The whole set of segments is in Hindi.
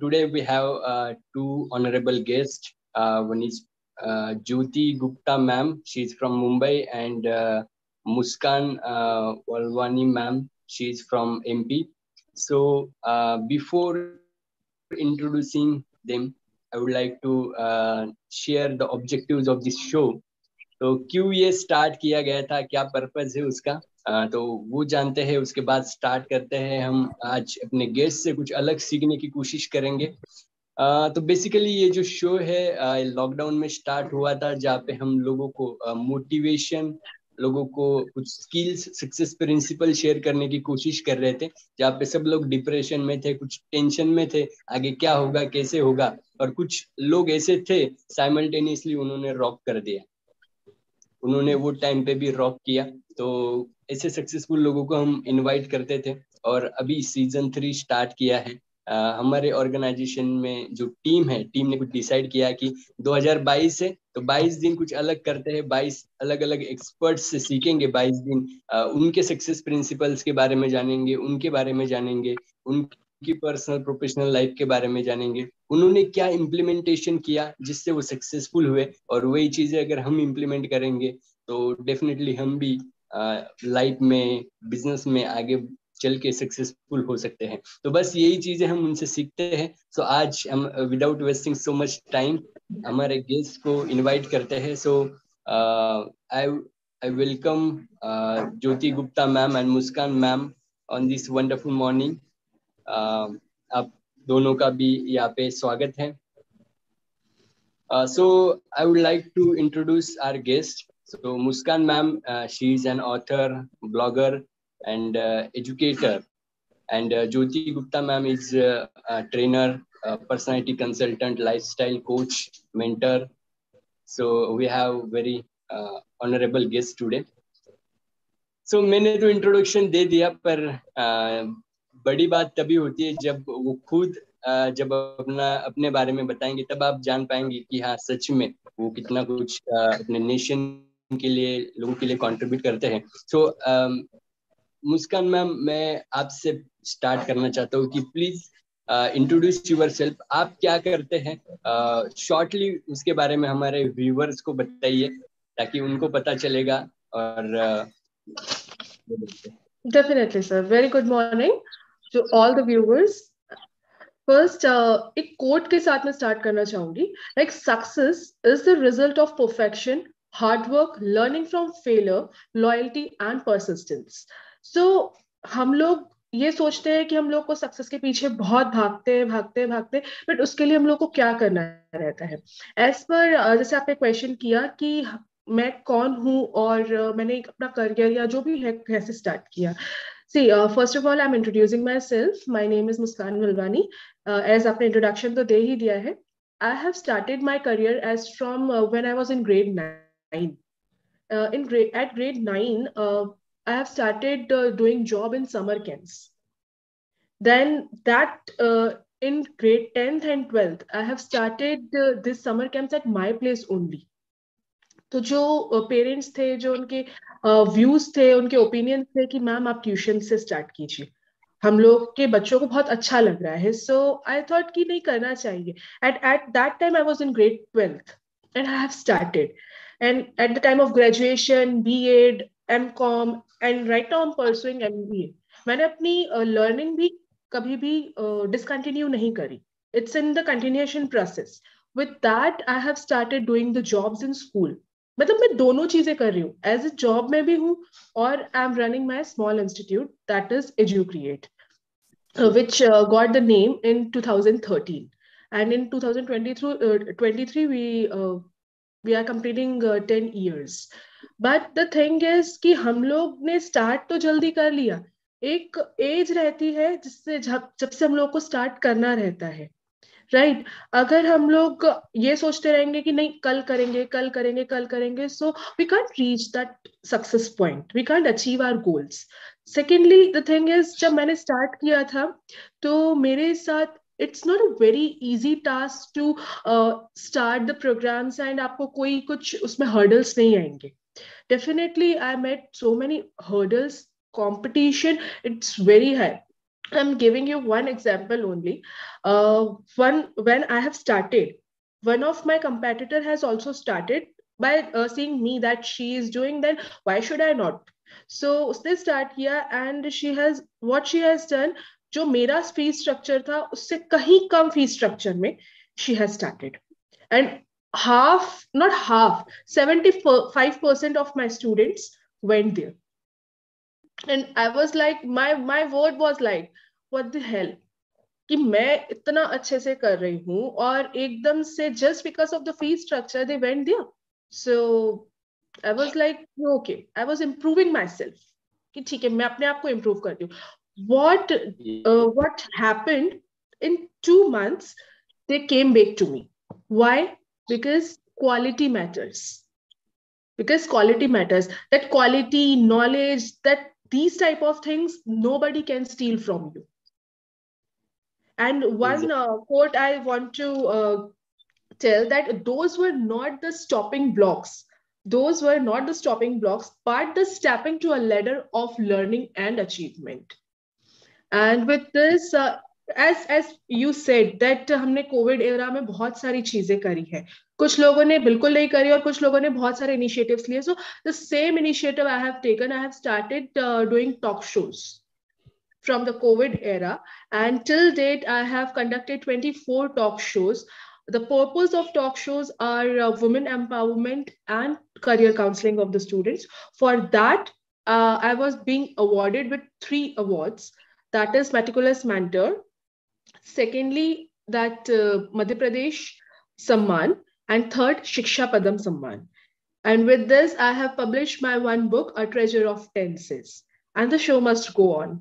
today we have two honorable guests. One is Jyoti Gupta ma'am, she's from Mumbai, and Muskan Walwani ma'am, she's from MP. So before introducing them, I would like to share the objectives of this show. तो क्यों ये स्टार्ट किया गया था, क्या पर्पस है उसका, तो वो जानते हैं। उसके बाद स्टार्ट करते हैं। हम आज अपने गेस्ट से कुछ अलग सीखने की कोशिश करेंगे। तो बेसिकली ये जो शो है लॉकडाउन में स्टार्ट हुआ था, जहाँ पे हम लोगों को मोटिवेशन, लोगों को कुछ स्किल्स, सक्सेस प्रिंसिपल शेयर करने की कोशिश कर रहे थे, जहाँ पे सब लोग डिप्रेशन में थे, कुछ टेंशन में थे, आगे क्या होगा कैसे होगा, और कुछ लोग ऐसे थे साइमल्टेनियसली उन्होंने रॉक कर दिया, उन्होंने वो टाइम पे भी रॉक किया। तो ऐसे सक्सेसफुल लोगों को हम इनवाइट करते थे, और अभी सीजन 3 स्टार्ट किया है। हमारे ऑर्गेनाइजेशन में जो टीम है, टीम ने कुछ डिसाइड किया कि 2022 है तो 22 दिन कुछ अलग करते हैं, 22 अलग अलग एक्सपर्ट्स से सीखेंगे 22 दिन, उनके सक्सेस प्रिंसिपल्स के बारे में जानेंगे, उनके बारे में जानेंगे, उनकी पर्सनल प्रोफेशनल लाइफ के बारे में जानेंगे, उन्होंने क्या इम्प्लीमेंटेशन किया जिससे वो सक्सेसफुल हुए, और वही चीजें अगर हम इम्प्लीमेंट करेंगे तो डेफिनेटली हम भी लाइफ में, बिजनेस में आगे चल के सक्सेसफुल हो सकते हैं। तो बस यही चीजें हम उनसे सीखते हैं। सो आज हम without wasting so much time हमारे गेस्ट को इनवाइट करते हैं। So I I welcome Jyoti Gupta ma'am and Muskan ma'am on this wonderful morning. आप दोनों का भी यहाँ पे स्वागत है। So I would like to introduce our guest. So Muskan ma'am, she is an author, blogger, and educator. And Jyoti Gupta ma'am is a trainer, personality consultant, lifestyle coach, mentor. So we have very honorable guests today. So मैंने तो इंट्रोडक्शन दे दिया, पर बड़ी बात तभी होती है जब वो खुद जब अपने बारे में बताएंगे, तब आप जान पाएंगे कि हाँ सच में वो कितना कुछ अपने नेशन के लिए, लोगों के लिए कंट्रीब्यूट करते हैं। सो मुस्कान मैम, मैं आपसे स्टार्ट करना चाहता हूँ कि प्लीज इंट्रोड्यूस यूर सेल्फ, आप क्या करते हैं, शॉर्टली उसके बारे में हमारे व्यूवर्स को बताइए ताकि उनको पता चलेगा। और Definitely, sir. Very good morning to all the viewers. First, एक quote के साथ मैं start करना चाहूंगी. Like success is the result of perfection, hard work, learning from failure, loyalty and persistence. So हम लोग ये सोचते हैं कि हम लोग को सक्सेस के पीछे बहुत भागते, बट उसके लिए हम लोग को क्या करना रहता है। एज पर जैसे आपने क्वेश्चन किया कि मैं कौन हूँ और मैंने अपना करियर या जो भी है कैसे स्टार्ट किया। See, first of all, I'm introducing myself. My name is Muskan Walwani. As आपने introduction तो दे ही दिया है। I have started my career as from when I was in grade 9. At grade 9, I have started doing job in summer camps. Then that in grade 10th and 12th, I have started this summer camps at my place only. तो जो पेरेंट्स थे, जो उनके व्यूज थे, उनके ओपिनियन थे कि मैम आप ट्यूशन से स्टार्ट कीजिए, हम लोग के बच्चों को बहुत अच्छा लग रहा है। सो आई थॉट कि नहीं, करना चाहिए। At that time I was in grade 12th and I have started, and at the time of graduation, BEd, MCom and right now I am pursuing MBA. मैंने अपनी लर्निंग भी कभी भी डिसकंटिन्यू नहीं करी। It's in the continuation process. With that I have started doing the jobs in school. मतलब मैं दोनों चीजें कर रही हूँ, एज ए जॉब में भी हूँ और I am running my small institute that is Educreate, which got the name in 2013, and in 2023 we are completing 10 years. But the thing is कि हम लोग ने स्टार्ट तो जल्दी कर लिया। एक एज रहती है जिससे जब से हम लोग को स्टार्ट करना रहता है, राइट। अगर हम लोग ये सोचते रहेंगे कि नहीं कल करेंगे, so we can't reach that success point, we can't achieve our goals. Secondly the thing is, जब मैंने स्टार्ट किया था तो मेरे साथ it's not a very easy task to start the programs, and आपको कोई कुछ उसमें हर्डल्स नहीं आएंगे। Definitely I met so many hurdles, competition, it's very high. I'm giving you one example only. When I have started, one of my competitor has also started by seeing me that she is doing. Then why should I not? So they start here, and she has what she has done. जो मेरा फी स्ट्रक्चर था उससे कहीं कम फी स्ट्रक्चर में she has started, and half, not half, 75% of my students went there. And I was like, my word was like, what the hell, कि मैं इतना अच्छे से कर रही हूँ और एकदम से just because of the fee structure they went there. So I was like, okay, I was improving myself, कि ठीक है मैं अपने आप को improve करती हूँ. What happened in 2 months, they came back to me. Why? Because quality matters. Because quality matters. That quality, knowledge, that these type of things nobody can steal from you. And one quote I want to tell, that those were not the stopping blocks. Those were not the stopping blocks, but the stepping to a ladder of learning and achievement. And with this, as you said that हमने कोविड एरा में बहुत सारी चीजें करी है, कुछ लोगों ने बिल्कुल नहीं करी और कुछ लोगों ने बहुत सारे इनिशिएटिव्स लिए. So the same initiative I have taken, I have started doing talk shows from the COVID era. And till date, I have conducted 24 talk shows. The purpose of talk shows are women empowerment and career counseling of the students. For that, I was being awarded with 3 awards. That is Meticulous Mentor. Secondly, that Madhya Pradesh Samman. And third, Shiksha Padam Samman. And with this, I have published my one book, A Treasure of Tenses. And the show must go on.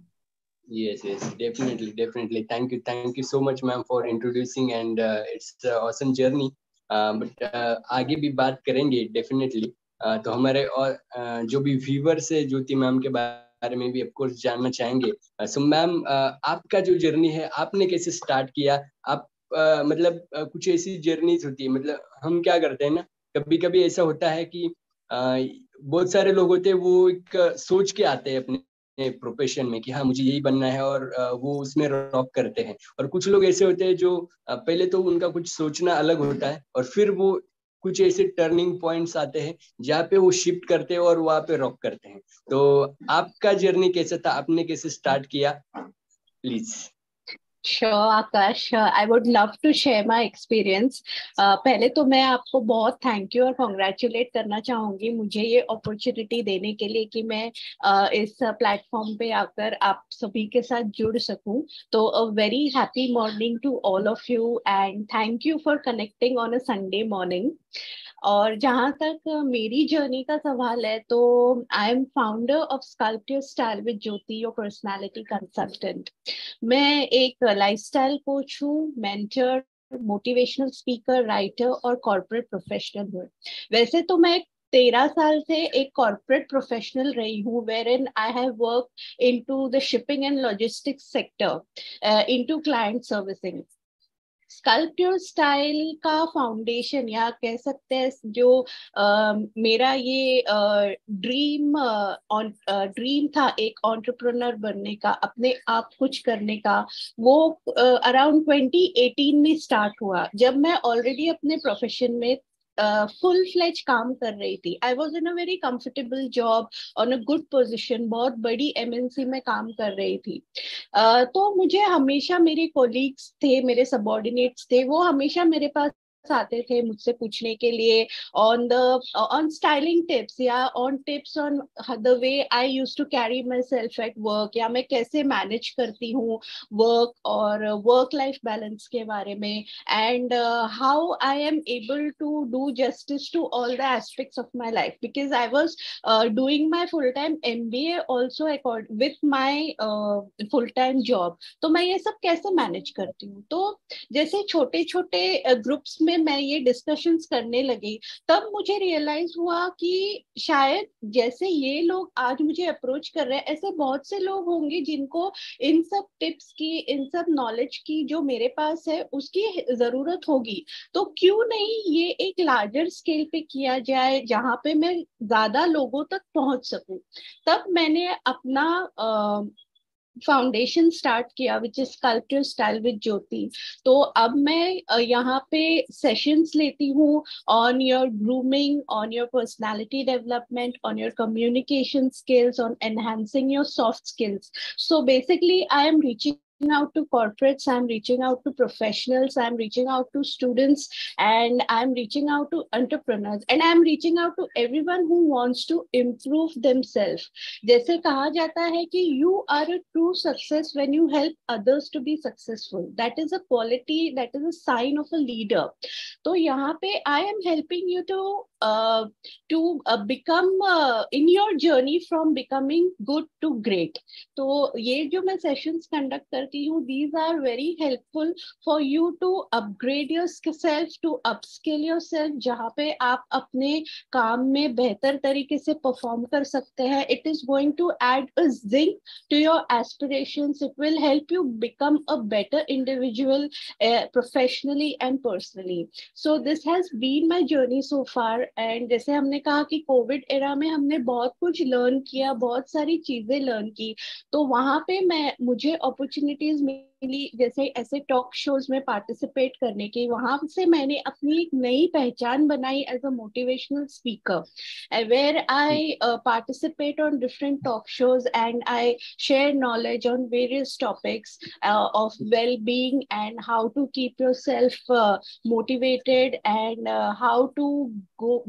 Yes, definitely. Thank you so much, ma'am, for introducing, and it's an awesome journey. But आगे भी बात करेंगे definitely. तो हमारे और जो भी व्यूअर्स है ज्योति मैम के बारे में भी ऑफ कोर्स जानना चाहेंगे. सो मैम, आपका जो जर्नी है आपने कैसे स्टार्ट किया? आप मतलब कुछ ऐसी जर्नीज होती है, मतलब हम क्या करते हैं ना, कभी कभी ऐसा होता है कि बहुत सारे लोग होते हैं वो एक सोच के आते हैं अपने प्रोफेशन में कि हाँ मुझे यही बनना है, और वो उसमें रॉक करते हैं. और कुछ लोग ऐसे होते हैं जो पहले तो उनका कुछ सोचना अलग होता है और फिर वो कुछ ऐसे टर्निंग पॉइंट्स आते हैं जहाँ पे वो शिफ्ट करते हैं और वहाँ पे रॉक करते हैं. तो आपका जर्नी कैसा था, आपने कैसे स्टार्ट किया, please? Sure, Akash. I would love to share my experience. पहले तो मैं आपको बहुत थैंक यू और कॉन्ग्रेचुलेट करना चाहूंगी मुझे ये अपॉर्चुनिटी देने के लिए कि मैं इस प्लेटफॉर्म पे आकर आप सभी के साथ जुड़ सकूं. तो a very happy morning to all of you and thank you for connecting on a Sunday morning. और जहाँ तक मेरी जर्नी का सवाल है तो I am founder of sculpt your style with Jyoti, your personality consultant. मैं एक लाइफस्टाइल कोच हूँ, मेंटर, मोटिवेशनल स्पीकर, राइटर और कॉर्पोरेट प्रोफेशनल हूँ. वैसे तो मैं 13 साल से एक कॉर्पोरेट प्रोफेशनल रही हूँ where in I have work into the shipping and logistics sector into client servicing. Sculpt your style का फाउंडेशन या कह सकते हैं जो मेरा ये ड्रीम था एक एंटरप्रेन्योर बनने का, अपने आप कुछ करने का, वो अराउंड 2018 में स्टार्ट हुआ जब मैं ऑलरेडी अपने प्रोफेशन में फुल फ्लेज काम कर रही थी. I was in a very comfortable job on a good position, बहुत बड़ी एमएनसी में काम कर रही थी. तो मुझे हमेशा मेरे कोलीग्स थे, मेरे सबॉर्डिनेट्स थे, वो हमेशा मेरे पास आते थे मुझसे पूछने के लिए ऑन स्टाइलिंग टिप्स या on tips on the way I used to carry my self at work, या मैं कैसे मैनेज करती हूँ वर्क और वर्क लाइफ बैलेंस के बारे में, and how I am able to do justice to all the aspects of my life because I was doing my full time MBA also with my full time job. तो मैं ये सब कैसे मैनेज करती हूँ. तो जैसे छोटे छोटे ग्रुप्स में मैं ये डिस्कशंस करने लगी तब मुझे रियलाइज हुआ कि शायद जैसे ये लोग आज मुझे अप्रोच कर रहे हैं ऐसे बहुत से लोग होंगे जिनको इन सब टिप्स की, इन सब नॉलेज की जो मेरे पास है उसकी जरूरत होगी. तो क्यों नहीं ये एक लार्जर स्केल पे किया जाए जहाँ पे मैं ज्यादा लोगों तक पहुंच सकूं. तब मैंने अपना फाउंडेशन स्टार्ट किया which is sculpture style with Jyoti. तो अब मैं यहाँ पे सेशंस लेती हूँ on your grooming, on your personality development, on your communication skills, on enhancing your soft skills. So basically I am reaching out to corporates, I'm reaching out to professionals, I'm reaching out to students, and I'm reaching out to entrepreneurs, and I'm reaching out to everyone who wants to improve themselves. जैसे कहा जाता है कि you are a true success when you help others to be successful. That is a quality, that is a sign of a leader. तो यहाँ पे I am helping you to become in your journey from becoming good to great. तो ये जो मैं सेशंस कंडक्ट करती हूँ, these are very helpful for you to upgrade yourself, to upskill yourself, जहाँ पे आप अपने काम में बेहतर तरीके से परफॉर्म कर सकते हैं. It is going to add a zing to your aspirations. It will help you become a better individual professionally and personally. So this has been my journey so far. And जैसे हमने कहा कि कोविड एरा में हमने बहुत कुछ लर्न किया, बहुत सारी चीजें लर्न की, तो वहां पे मुझे अपॉर्चुनिटीज मिली, जैसे ऐसे टॉक शोज में पार्टिसिपेट करने की. वहां से मैंने अपनी एक नई पहचान बनाई as a motivational speaker, where I participate on different talk shows and I share knowledge on various topics of well-being and how to keep yourself motivated and how to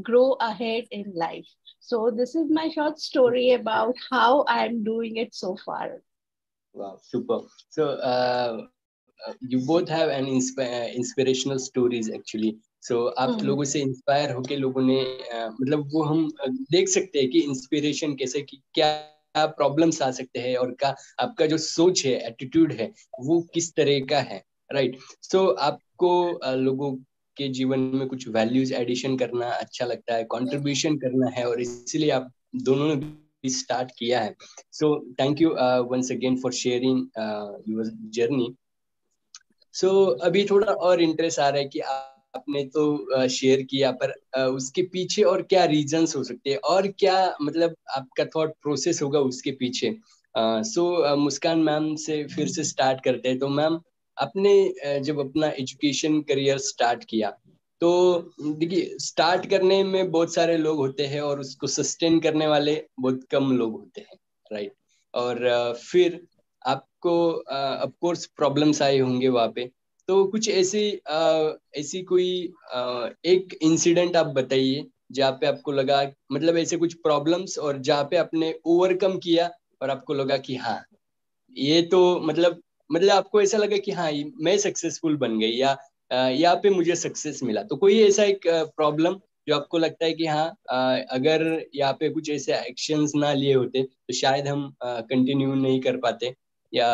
grow ahead in life. So this is my short story about how I'm doing it so far. Wow, super. So you both have an inspirational stories actually. So आप लोगों से इंस्पायर होके लोगों ने मतलब वो हम देख सकते हैं कि इंस्पिरेशन कैसे, कि क्या प्रॉब्लम्स आ सकते हैं और का आपका जो सोच है, एटीट्यूड है, वो किस तरह का है. राइट. सो आपको लोगों के जीवन में कुछ वैल्यूज एडिशन करना अच्छा लगता है, कंट्रीब्यूशन करना है, और इसीलिए आप दोनों ने स्टार्ट किया है. So thank you once again for sharing your journey. So अभी थोड़ा और इंटरेस्ट आ रहा है कि आपने तो शेयर किया, पर उसके पीछे और क्या रीजंस हो सकते हैं, और क्या मतलब आपका थॉट प्रोसेस होगा उसके पीछे. सो मुस्कान मैम से फिर से स्टार्ट करते हैं. तो मैम, आपने जब अपना एजुकेशन करियर स्टार्ट किया, तो देखिए स्टार्ट करने में बहुत सारे लोग होते हैं और उसको सस्टेन करने वाले बहुत कम लोग होते हैं. राइट. और फिर आपको ऑफ कोर्स प्रॉब्लम्स आए होंगे वहाँ पे. तो कुछ ऐसी कोई एक इंसिडेंट आप बताइए जहाँ पे आपको लगा, मतलब ऐसे कुछ प्रॉब्लम्स, और जहाँ पे आपने ओवरकम किया और आपको लगा कि हाँ ये तो मतलब आपको ऐसा लगा कि हाँ मैं सक्सेसफुल बन गई, या यहाँ पे मुझे सक्सेस मिला. तो कोई ऐसा एक प्रॉब्लम जो आपको लगता है कि हाँ अगर यहाँ पे कुछ ऐसे एक्शंस ना लिए होते तो शायद हम कंटिन्यू नहीं कर पाते, या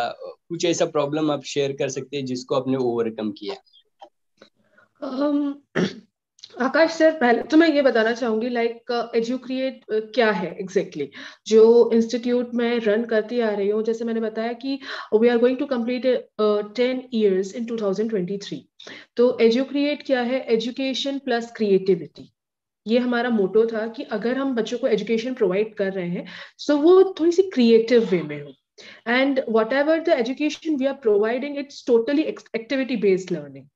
कुछ ऐसा प्रॉब्लम आप शेयर कर सकते हैं जिसको आपने ओवरकम किया. आकाश सर, पहले तो मैं ये बताना चाहूंगी लाइक एजुक्रिएट क्या है एग्जैक्टली जो इंस्टीट्यूट में रन करती आ रही हूँ. जैसे मैंने बताया कि we are going to complete 10 years in 2023. तो एजुक्रिएट क्या है? Education plus creativity. ये हमारा मोटो था कि अगर हम बच्चों को एजुकेशन प्रोवाइड कर रहे हैं सो वो थोड़ी सी क्रिएटिव वे में हो. And whatever the education we are providing, it's totally activity based learning,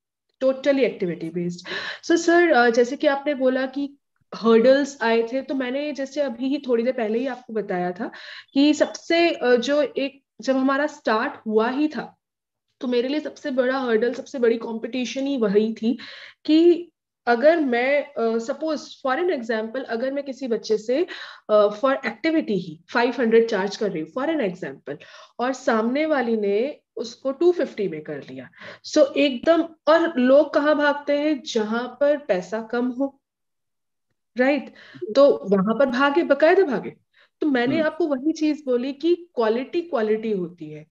totally activity based. So sir, जैसे कि आपने बोला कि हर्डल्स आए थे, तो मैंने जैसे अभी ही थोड़ी देर पहले ही आपको बताया था कि सबसे जो एक जब हमारा स्टार्ट हुआ ही था, तो मेरे लिए सबसे बड़ा हर्डल, सबसे बड़ी कंपटीशन ही वही थी कि अगर मैं सपोज फॉर एन एग्जाम्पल, अगर मैं किसी बच्चे से फॉर एक्टिविटी ही 500 चार्ज कर रही हूँ फॉर एन एग्जाम्पल, और सामने वाली ने उसको 250 में कर लिया, सो एकदम, और लोग कहाँ भागते हैं? जहां पर पैसा कम हो. राइट. तो वहां पर भागे, बकायदा भागे. तो मैंने आपको वही चीज बोली कि क्वालिटी क्वालिटी होती है.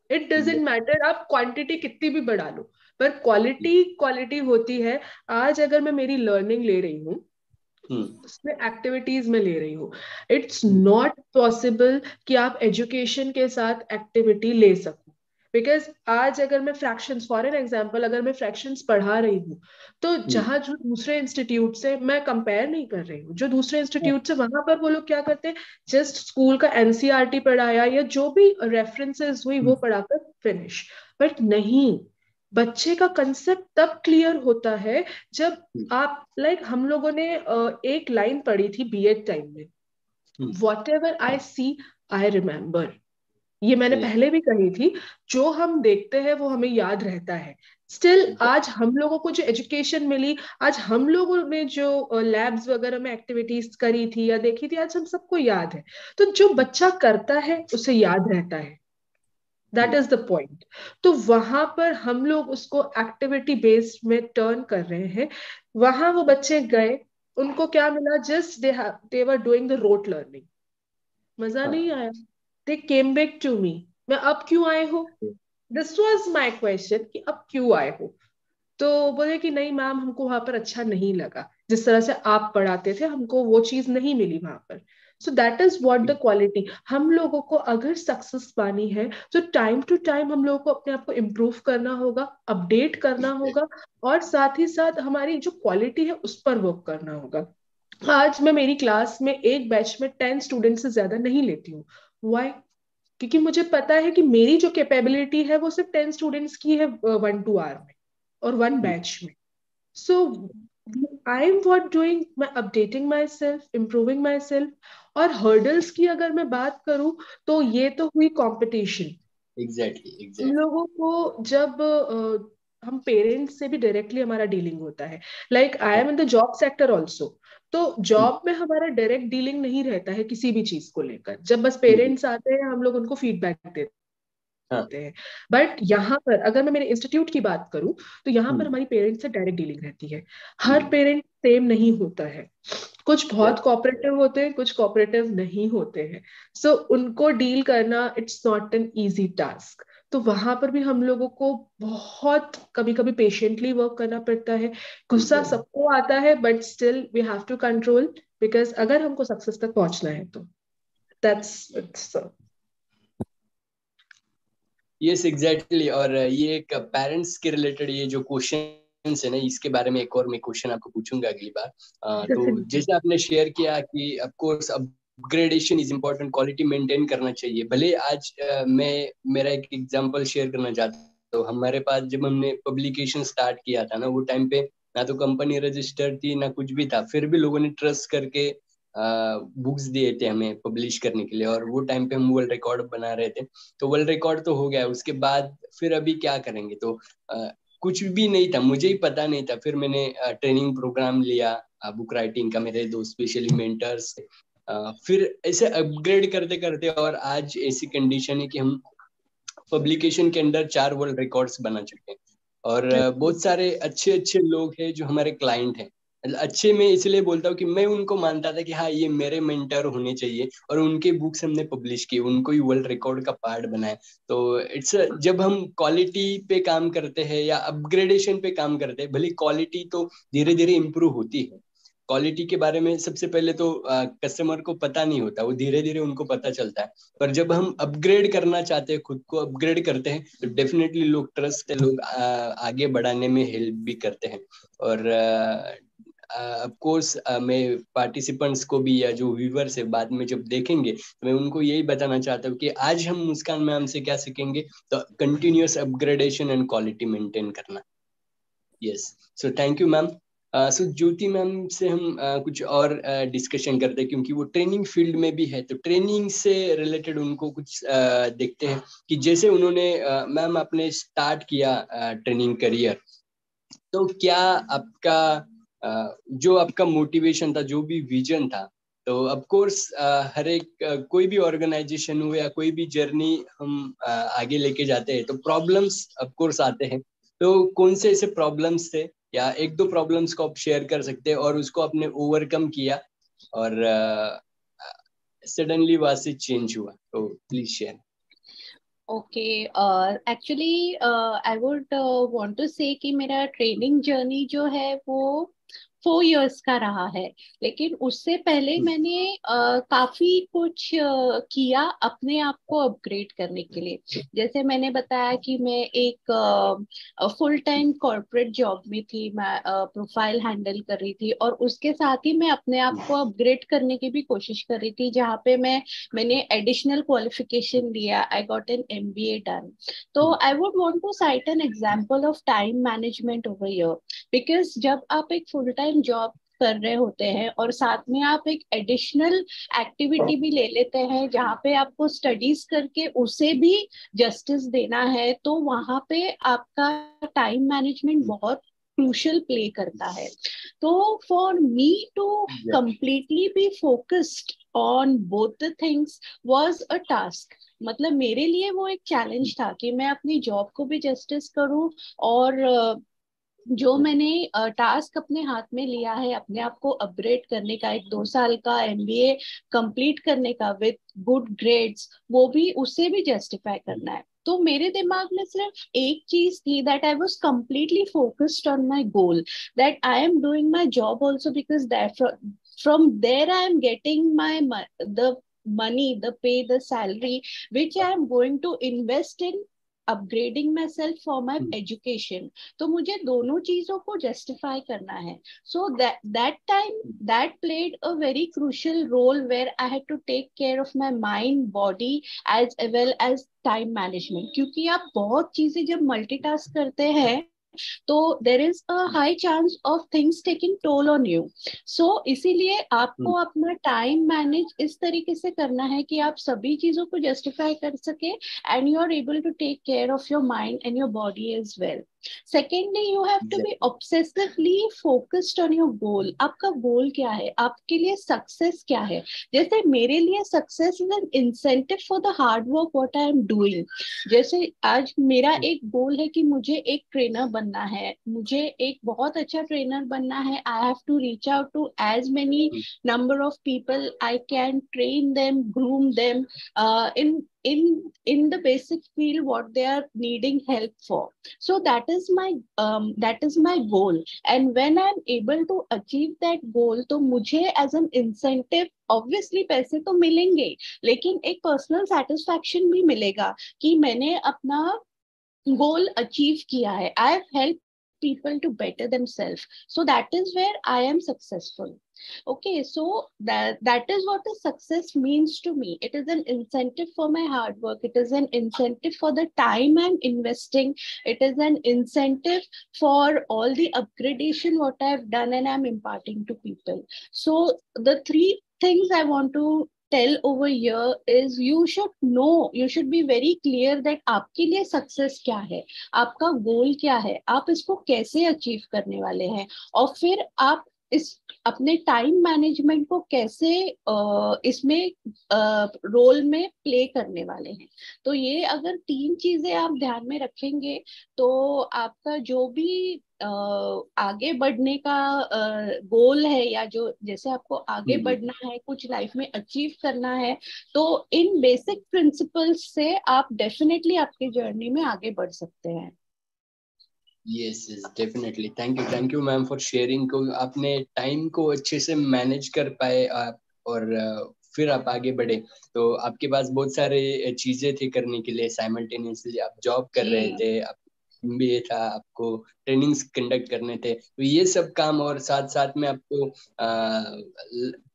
इट डजेंट मैटर आप क्वांटिटी कितनी भी बढ़ा लो, पर क्वालिटी क्वालिटी होती है. आज अगर मैं मेरी लर्निंग ले रही हूँ, उसमें एक्टिविटीज में ले रही हूँ, इट्स नॉट पॉसिबल कि आप एजुकेशन के साथ एक्टिविटी ले सको. बिकॉज आज अगर मैं फ्रैक्शंस, फॉर एन एग्जांपल, अगर मैं फ्रैक्शंस पढ़ा रही हूँ, तो जहाँ जो दूसरे इंस्टीट्यूट से मैं कंपेयर नहीं कर रही हूँ, जो दूसरे इंस्टीट्यूट से, वहां पर वो लोग क्या करते हैं, जस्ट स्कूल का एनसीईआरटी पढ़ाया या जो भी रेफरेंसेस हुई वो पढ़ाकर फिनिश। बट नहीं, बच्चे का कंसेप्ट तब क्लियर होता है जब आप हम लोगों ने एक लाइन पढ़ी थी बीएड टाइम में, whatever I see I remember. ये मैंने पहले भी कही थी, जो हम देखते हैं वो हमें याद रहता है। स्टिल आज हम लोगों को जो एजुकेशन मिली, आज हम लोगों ने जो लैब्स वगैरह में एक्टिविटीज करी थी या देखी थी, आज हम सबको याद है। तो जो बच्चा करता है उसे याद रहता है, दैट इज द पॉइंट। तो वहां पर हम लोग उसको एक्टिविटी बेस्ड में टर्न कर रहे हैं। वहां वो बच्चे गए, उनको क्या मिला, just they were doing the rote learning, मजा नहीं आया। दे केम बैक टू मी, मैं अब क्यों आए हो, दिस वाज माय क्वेश्चन कि अब क्यों आए हो। तो बोले कि नहीं मैम, हमको वहां पर अच्छा नहीं लगा, जिस तरह से आप पढ़ाते थे हमको वो चीज नहीं मिली वहां पर। So that is what the quality. हम लोगों को अगर सक्सेस पानी है तो टाइम टू टाइम हम लोगों को अपने आप को इम्प्रूव करना होगा, अपडेट करना होगा, और साथ ही साथ हमारी जो क्वालिटी है उस पर वर्क करना होगा। आज मैं मेरी क्लास में एक बैच में 10 स्टूडेंट से ज्यादा नहीं लेती हूँ। वाई? क्योंकि मुझे पता है कि मेरी जो कैपेबिलिटी है वो सिर्फ 10 स्टूडेंट्स की है 1-2 आवर में और 1 बैच में। सो आई एम व्हाट डूइंग, मैं updating my self, improving my self. और हर्डल्स की अगर मैं बात करूं, तो ये तो हुई कंपटीशन। एग्जैक्टली हम लोगों को जब हम पेरेंट्स से भी डायरेक्टली हमारा डीलिंग होता है, like I am in the job sector also. तो जॉब में हमारा डायरेक्ट डीलिंग नहीं रहता है किसी भी चीज को लेकर, जब बस पेरेंट्स आते हैं हम लोग उनको फीडबैक देते हैं। बट यहाँ पर अगर मैं मेरे इंस्टीट्यूट की बात करूं, तो यहाँ पर हमारी पेरेंट्स से डायरेक्ट डीलिंग रहती है। हर पेरेंट सेम नहीं होता है, कुछ बहुत कोऑपरेटिव होते हैं, कुछ कोऑपरेटिव नहीं होते हैं। सो उनको डील करना it's not an easy task. तो वहां पर भी हम लोगों को बहुत कभी कभी पेशेंटली वर्क करना पड़ता है। गुस्सा सबको आता है, but still we have to control, because अगर हमको सक्सेस तक पहुंचना है तो दैट्स इट्स। Yes exactly. और ये एक पेरेंट्स के रिलेटेड ये जो क्वेश्चन है ना, इसके बारे में एक और मैं क्वेश्चन आपको पूछूंगा अगली बार। तो जैसे आपने शेयर किया कि of course upgradation is important, quality maintain करना चाहिए। भले आज मैं मेरा एक एग्जांपल शेयर करना चाहता हूँ। तो हमारे पास जब हमने पब्लिकेशन स्टार्ट किया था ना, वो टाइम पे ना तो कंपनी रजिस्टर्ड थी ना कुछ भी था, फिर भी लोगों ने ट्रस्ट करके बुक्स दिए थे हमें पब्लिश करने के लिए। और वो टाइम पे हम वर्ल्ड रिकॉर्ड बना रहे थे। तो वर्ल्ड रिकॉर्ड तो हो गया, उसके बाद फिर अभी क्या करेंगे? तो कुछ भी नहीं था, मुझे ही पता नहीं था। फिर मैंने ट्रेनिंग प्रोग्राम लिया बुक राइटिंग का, मेरे दो स्पेशली मेंटर्स। फिर ऐसे अपग्रेड करते करते और आज ऐसी कंडीशन है कि हम पब्लिकेशन के अंदर 4 वर्ल्ड रिकॉर्ड्स बना चुके हैं। और बहुत सारे अच्छे अच्छे लोग हैं जो हमारे क्लाइंट हैं। अच्छे मैं इसलिए बोलता हूँ कि मैं उनको मानता था कि हाँ ये मेरे मेंटर होने चाहिए, और उनके बुक्स हमने पब्लिश किए, उनको ही वर्ल्ड रिकॉर्ड का पार्ट बनाया। तो इट्स जब हम क्वालिटी पे काम करते हैं या अपग्रेडेशन पे काम करते हैं, भले क्वालिटी तो धीरे धीरे इम्प्रूव होती है। क्वालिटी के बारे में सबसे पहले तो कस्टमर को पता नहीं होता, वो धीरे धीरे उनको पता चलता है। पर जब हम अपग्रेड करना चाहते हैं, खुद को अपग्रेड करते हैं, तो डेफिनेटली लोग ट्रस्ट है, लोग आगे बढ़ाने में हेल्प भी करते हैं। और ऑफ कोर्स मैं पार्टिसिपेंट्स को भी या जो व्यूवर्स है बाद में जब देखेंगे, तो मैं उनको यही बताना चाहता हूँ कि आज हम मुस्कान मैम से क्या सीखेंगे, तो continuous upgradation and quality maintain करना। Yes, so thank you ma'am. So Jyoti ma'am से हम कुछ और डिस्कशन करते हैं, क्योंकि वो ट्रेनिंग फील्ड में भी है। तो ट्रेनिंग से रिलेटेड उनको कुछ देखते हैं कि जैसे उन्होंने मैम आपने स्टार्ट किया ट्रेनिंग करियर, तो क्या आपका जो आपका मोटिवेशन था, जो भी विजन था, तो ऑफ कोर्स हर एक कोई भी ऑर्गेनाइजेशन हो या कोई भी जर्नी हम आगे लेके जाते हैं तो प्रॉब्लम्स ऑफ कोर्स आते हैं। तो कौन से ऐसे प्रॉब्लम्स थे, या एक दो प्रॉब्लम्स को आप शेयर कर सकते हैं और उसको आपने ओवरकम किया और सडनली वहां से चेंज हुआ, तो please share. Okay, actually I would want to say कि मेरा ट्रेनिंग जर्नी जो है वो 4 years का रहा है, लेकिन उससे पहले मैंने काफी कुछ किया अपने आप को अपग्रेड करने के लिए। जैसे मैंने बताया कि मैं एक फुल टाइम कॉर्पोरेट जॉब में थी, मैं प्रोफाइल हैंडल कर रही थी, और उसके साथ ही मैं अपने आप को अपग्रेड करने की भी कोशिश कर रही थी, जहाँ पे मैंने एडिशनल क्वालिफिकेशन लिया, I got an MBA done. तो I would want to cite an example of time management over here, because जब आप एक फुल टाइम जॉब कर रहे होते हैं और साथ में आप एक एडिशनल एक्टिविटी भी ले लेते हैं जहाँ पे आपको स्टडीज करके उसे भी जस्टिस देना है, तो वहां पे आपका टाइम मैनेजमेंट बहुत क्रूशल प्ले करता है। तो for me to completely be focused on both the things was a task. मतलब मेरे लिए वो एक चैलेंज था कि मैं अपनी जॉब को भी जस्टिस करूं, और जो मैंने टास्क अपने हाथ में लिया है अपने आप को अपग्रेड करने का, एक 2 साल का MBA कंप्लीट करने का विद गुड ग्रेड्स, वो भी उसे भी जस्टिफाई करना है। तो मेरे दिमाग में सिर्फ एक चीज थी, that I was completely focused on my goal, that I am doing my job also because that from there I am getting the money, the pay, the salary which I am going to invest in upgrading myself for my education. तो मुझे दोनों चीजों को justify करना है. So that time that played a very crucial role where I had to take care of my mind, body as well as time management. क्योंकि आप बहुत चीजें जब multitask करते हैं तो there is a high chance of things taking toll on you. So इसीलिए आपको अपना टाइम मैनेज इस तरीके से करना है कि आप सभी चीजों को जस्टिफाई कर सके and you are able to take care of your mind and your body as well. Secondly, you have to be obsessively focused on your goal. आपका गोल क्या है, आपके लिए सक्सेस क्या है. जैसे मेरे लिए success is an incentive for the hard work what I am doing. जैसे आज मेरा एक गोल है कि मुझे एक ट्रेनर बनना है, मुझे एक बहुत अच्छा ट्रेनर बनना है. I have to reach out to as many number of people I can train them, groom them in the basic field what they are needing help for. So that is my goal, and when I'm able to achieve that goal, तो मुझे as an incentive obviously पैसे तो मिलेंगे, लेकिन एक personal satisfaction भी मिलेगा कि मैंने अपना goal achieve किया है. I have helped people to better themselves, so that is where I am successful. Okay, so that is what the success means to me. It is an incentive for my hard work, it is an incentive for the time I'm investing, it is an incentive for all the upgradation what I've done and I'm imparting to people. So the three things I want to tell over here is you should know, you should be very clear that आपके लिए सक्सेस क्या है, आपका गोल क्या है, आप इसको कैसे अचीव करने वाले हैं, और फिर आप इस अपने टाइम मैनेजमेंट को कैसे इसमें रोल में प्ले करने वाले हैं. तो ये अगर 3 चीजें आप ध्यान में रखेंगे तो आपका जो भी आगे बढ़ने का गोल है, या जो जैसे आपको आगे बढ़ना है, कुछ लाइफ में अचीव करना है, तो इन बेसिक प्रिंसिपल्स से आप डेफिनेटली आपकी जर्नी में आगे बढ़ सकते हैं. Yes, definitely. Thank you ma'am for sharing को. आपने टाइम को अच्छे से मैनेज कर पाए आप, और फिर आप आगे बढ़े. तो आपके पास बहुत सारे चीजें थी करने के लिए साइमल्टेनियसली. आप जॉब कर रहे थे, आप MBA था, आपको ट्रेनिंग्स कंडक्ट करने थे, तो ये सब काम, और साथ साथ में आपको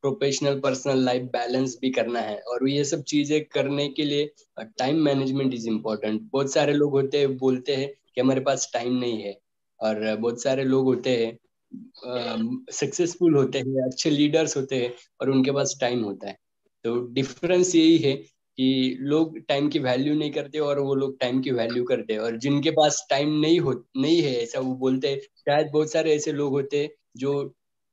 प्रोफेशनल पर्सनल लाइफ बैलेंस भी करना है. और ये सब चीजें करने के लिए टाइम मैनेजमेंट इज इम्पोर्टेंट. बहुत सारे लोग होते हैं बोलते हैं कि हमारे पास टाइम नहीं है, और बहुत सारे लोग होते हैं सक्सेसफुल होते हैं, अच्छे लीडर्स होते हैं, और उनके पास टाइम होता है. तो डिफरेंस यही है कि लोग टाइम की वैल्यू नहीं करते और वो लोग टाइम की वैल्यू करते हैं. और जिनके पास टाइम नहीं है ऐसा वो बोलते हैं. शायद बहुत सारे ऐसे लोग होते हैं जो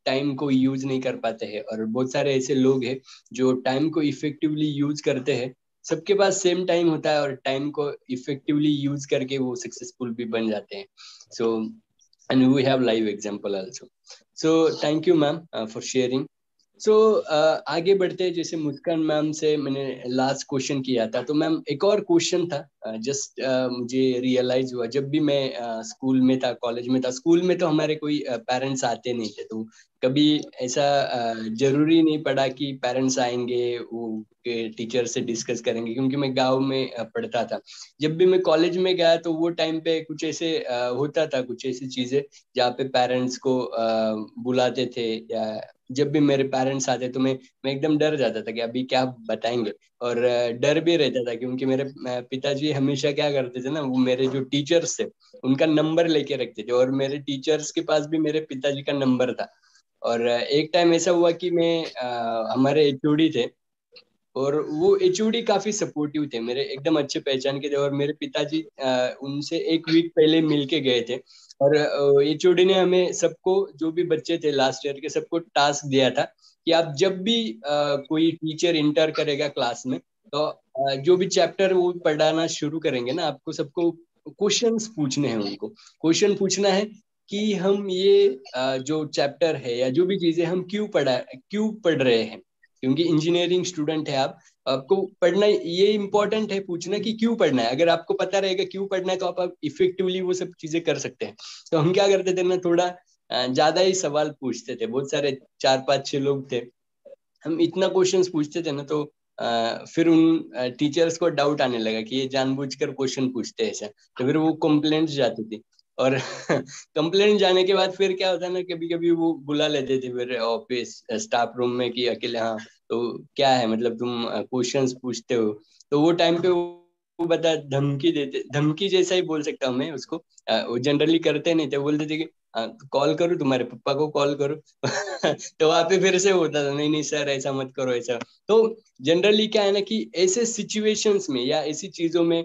टाइम को यूज नहीं कर पाते हैं, और बहुत सारे ऐसे लोग हैं जो टाइम को इफेक्टिवली यूज करते हैं. सबके पास सेम टाइम होता है, और टाइम को इफेक्टिवली यूज करके वो सक्सेसफुल भी बन जाते हैं. सो and we have live example also. So thank you ma'am for sharing. सो आगे बढ़ते हैं, जैसे मुस्कान मैम से मैंने लास्ट क्वेश्चन किया था, तो मैम एक और क्वेश्चन था। जस्ट मुझे रियलाइज हुआ, जब भी मैं स्कूल में था, कॉलेज में था, स्कूल में तो हमारे कोई पेरेंट्स आते नहीं थे, तो कभी ऐसा जरूरी नहीं पड़ा कि पेरेंट्स आएंगे वो टीचर से डिस्कस करेंगे, क्योंकि मैं गांव में पढ़ता था। जब भी मैं कॉलेज में गया तो वो टाइम पे कुछ ऐसे होता था, कुछ ऐसी चीजें जहाँ पे पेरेंट्स को बुलाते थे, या जब भी मेरे पेरेंट्स आते तो मैं एकदम डर जाता था कि अभी क्या बताएंगे। और डर भी रहता था, क्योंकि मेरे पिताजी हमेशा क्या करते थे ना, वो मेरे जो टीचर्स थे उनका नंबर लेके रखते थे, और मेरे टीचर्स के पास भी मेरे पिताजी का नंबर था। और एक टाइम ऐसा हुआ कि हमारे एचओडी थे, और वो एचओडी काफी सपोर्टिव थे, मेरे एकदम अच्छे पहचान के थे, और मेरे पिताजी उनसे एक वीक पहले मिल के गए थे। और एचओडी ने हमें सबको, जो भी बच्चे थे लास्ट ईयर के, सबको टास्क दिया था कि आप जब भी कोई टीचर इंटर करेगा क्लास में, तो जो भी चैप्टर वो पढ़ाना शुरू करेंगे ना, आपको सबको क्वेश्चंस पूछने हैं, उनको क्वेश्चन पूछना है कि हम ये जो चैप्टर है या जो भी चीजें हम क्यों पढ़ रहे हैं, क्योंकि इंजीनियरिंग स्टूडेंट है आप, आपको पढ़ना ये इम्पोर्टेंट है पूछना कि क्यों पढ़ना है। अगर आपको पता रहेगा क्यों पढ़ना है, तो आप इफेक्टिवली वो सब चीजें कर सकते हैं। तो हम क्या करते थे ना, थोड़ा ज्यादा ही सवाल पूछते थे, बहुत सारे 4 5 6 लोग थे, हम इतना क्वेश्चंस पूछते थे ना, तो फिर उन टीचर्स को डाउट आने लगा कि ये जानबूझकर क्वेश्चन पूछते हैं ऐसा, तो फिर वो कंप्लेंट्स जाती थी। और कंप्लेंट जाने के बाद फिर क्या होता है ना, कभी कभी वो बुला लेते थे फिर ऑफिस स्टाफ रूम में कि अकेले, हाँ तो क्या है, मतलब तुम क्वेश्चंस पूछते हो। तो वो टाइम पे वो बता धमकी देते, धमकी जैसा ही बोल सकता हूँ मैं उसको। वो जनरली करते नहीं थे, बोलते थे कि कॉल करूँ, तुम्हारे पापा को कॉल करूँ। तो वहां पे फिर से होता था, नहीं नहीं सर ऐसा मत करो ऐसा। तो जनरली क्या है ना कि ऐसे सिचुएशंस में या ऐसी चीजों में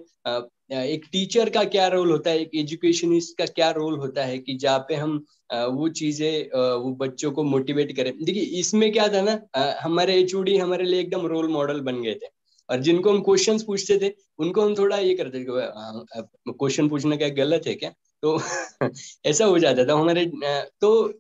एक टीचर का क्या रोल होता है, एक एजुकेशनिस्ट का क्या रोल होता है, कि जहाँ पे हम वो चीजें वो बच्चों को मोटिवेट करें। देखिए इसमें क्या था ना, हमारे एचओडी हमारे लिए एकदम रोल मॉडल बन गए थे, और जिनको हम क्वेश्चंस पूछते थे उनको हम थोड़ा ये करते थे, क्वेश्चन पूछना क्या गलत है क्या, तो ऐसा हो जाता था हमारे। तो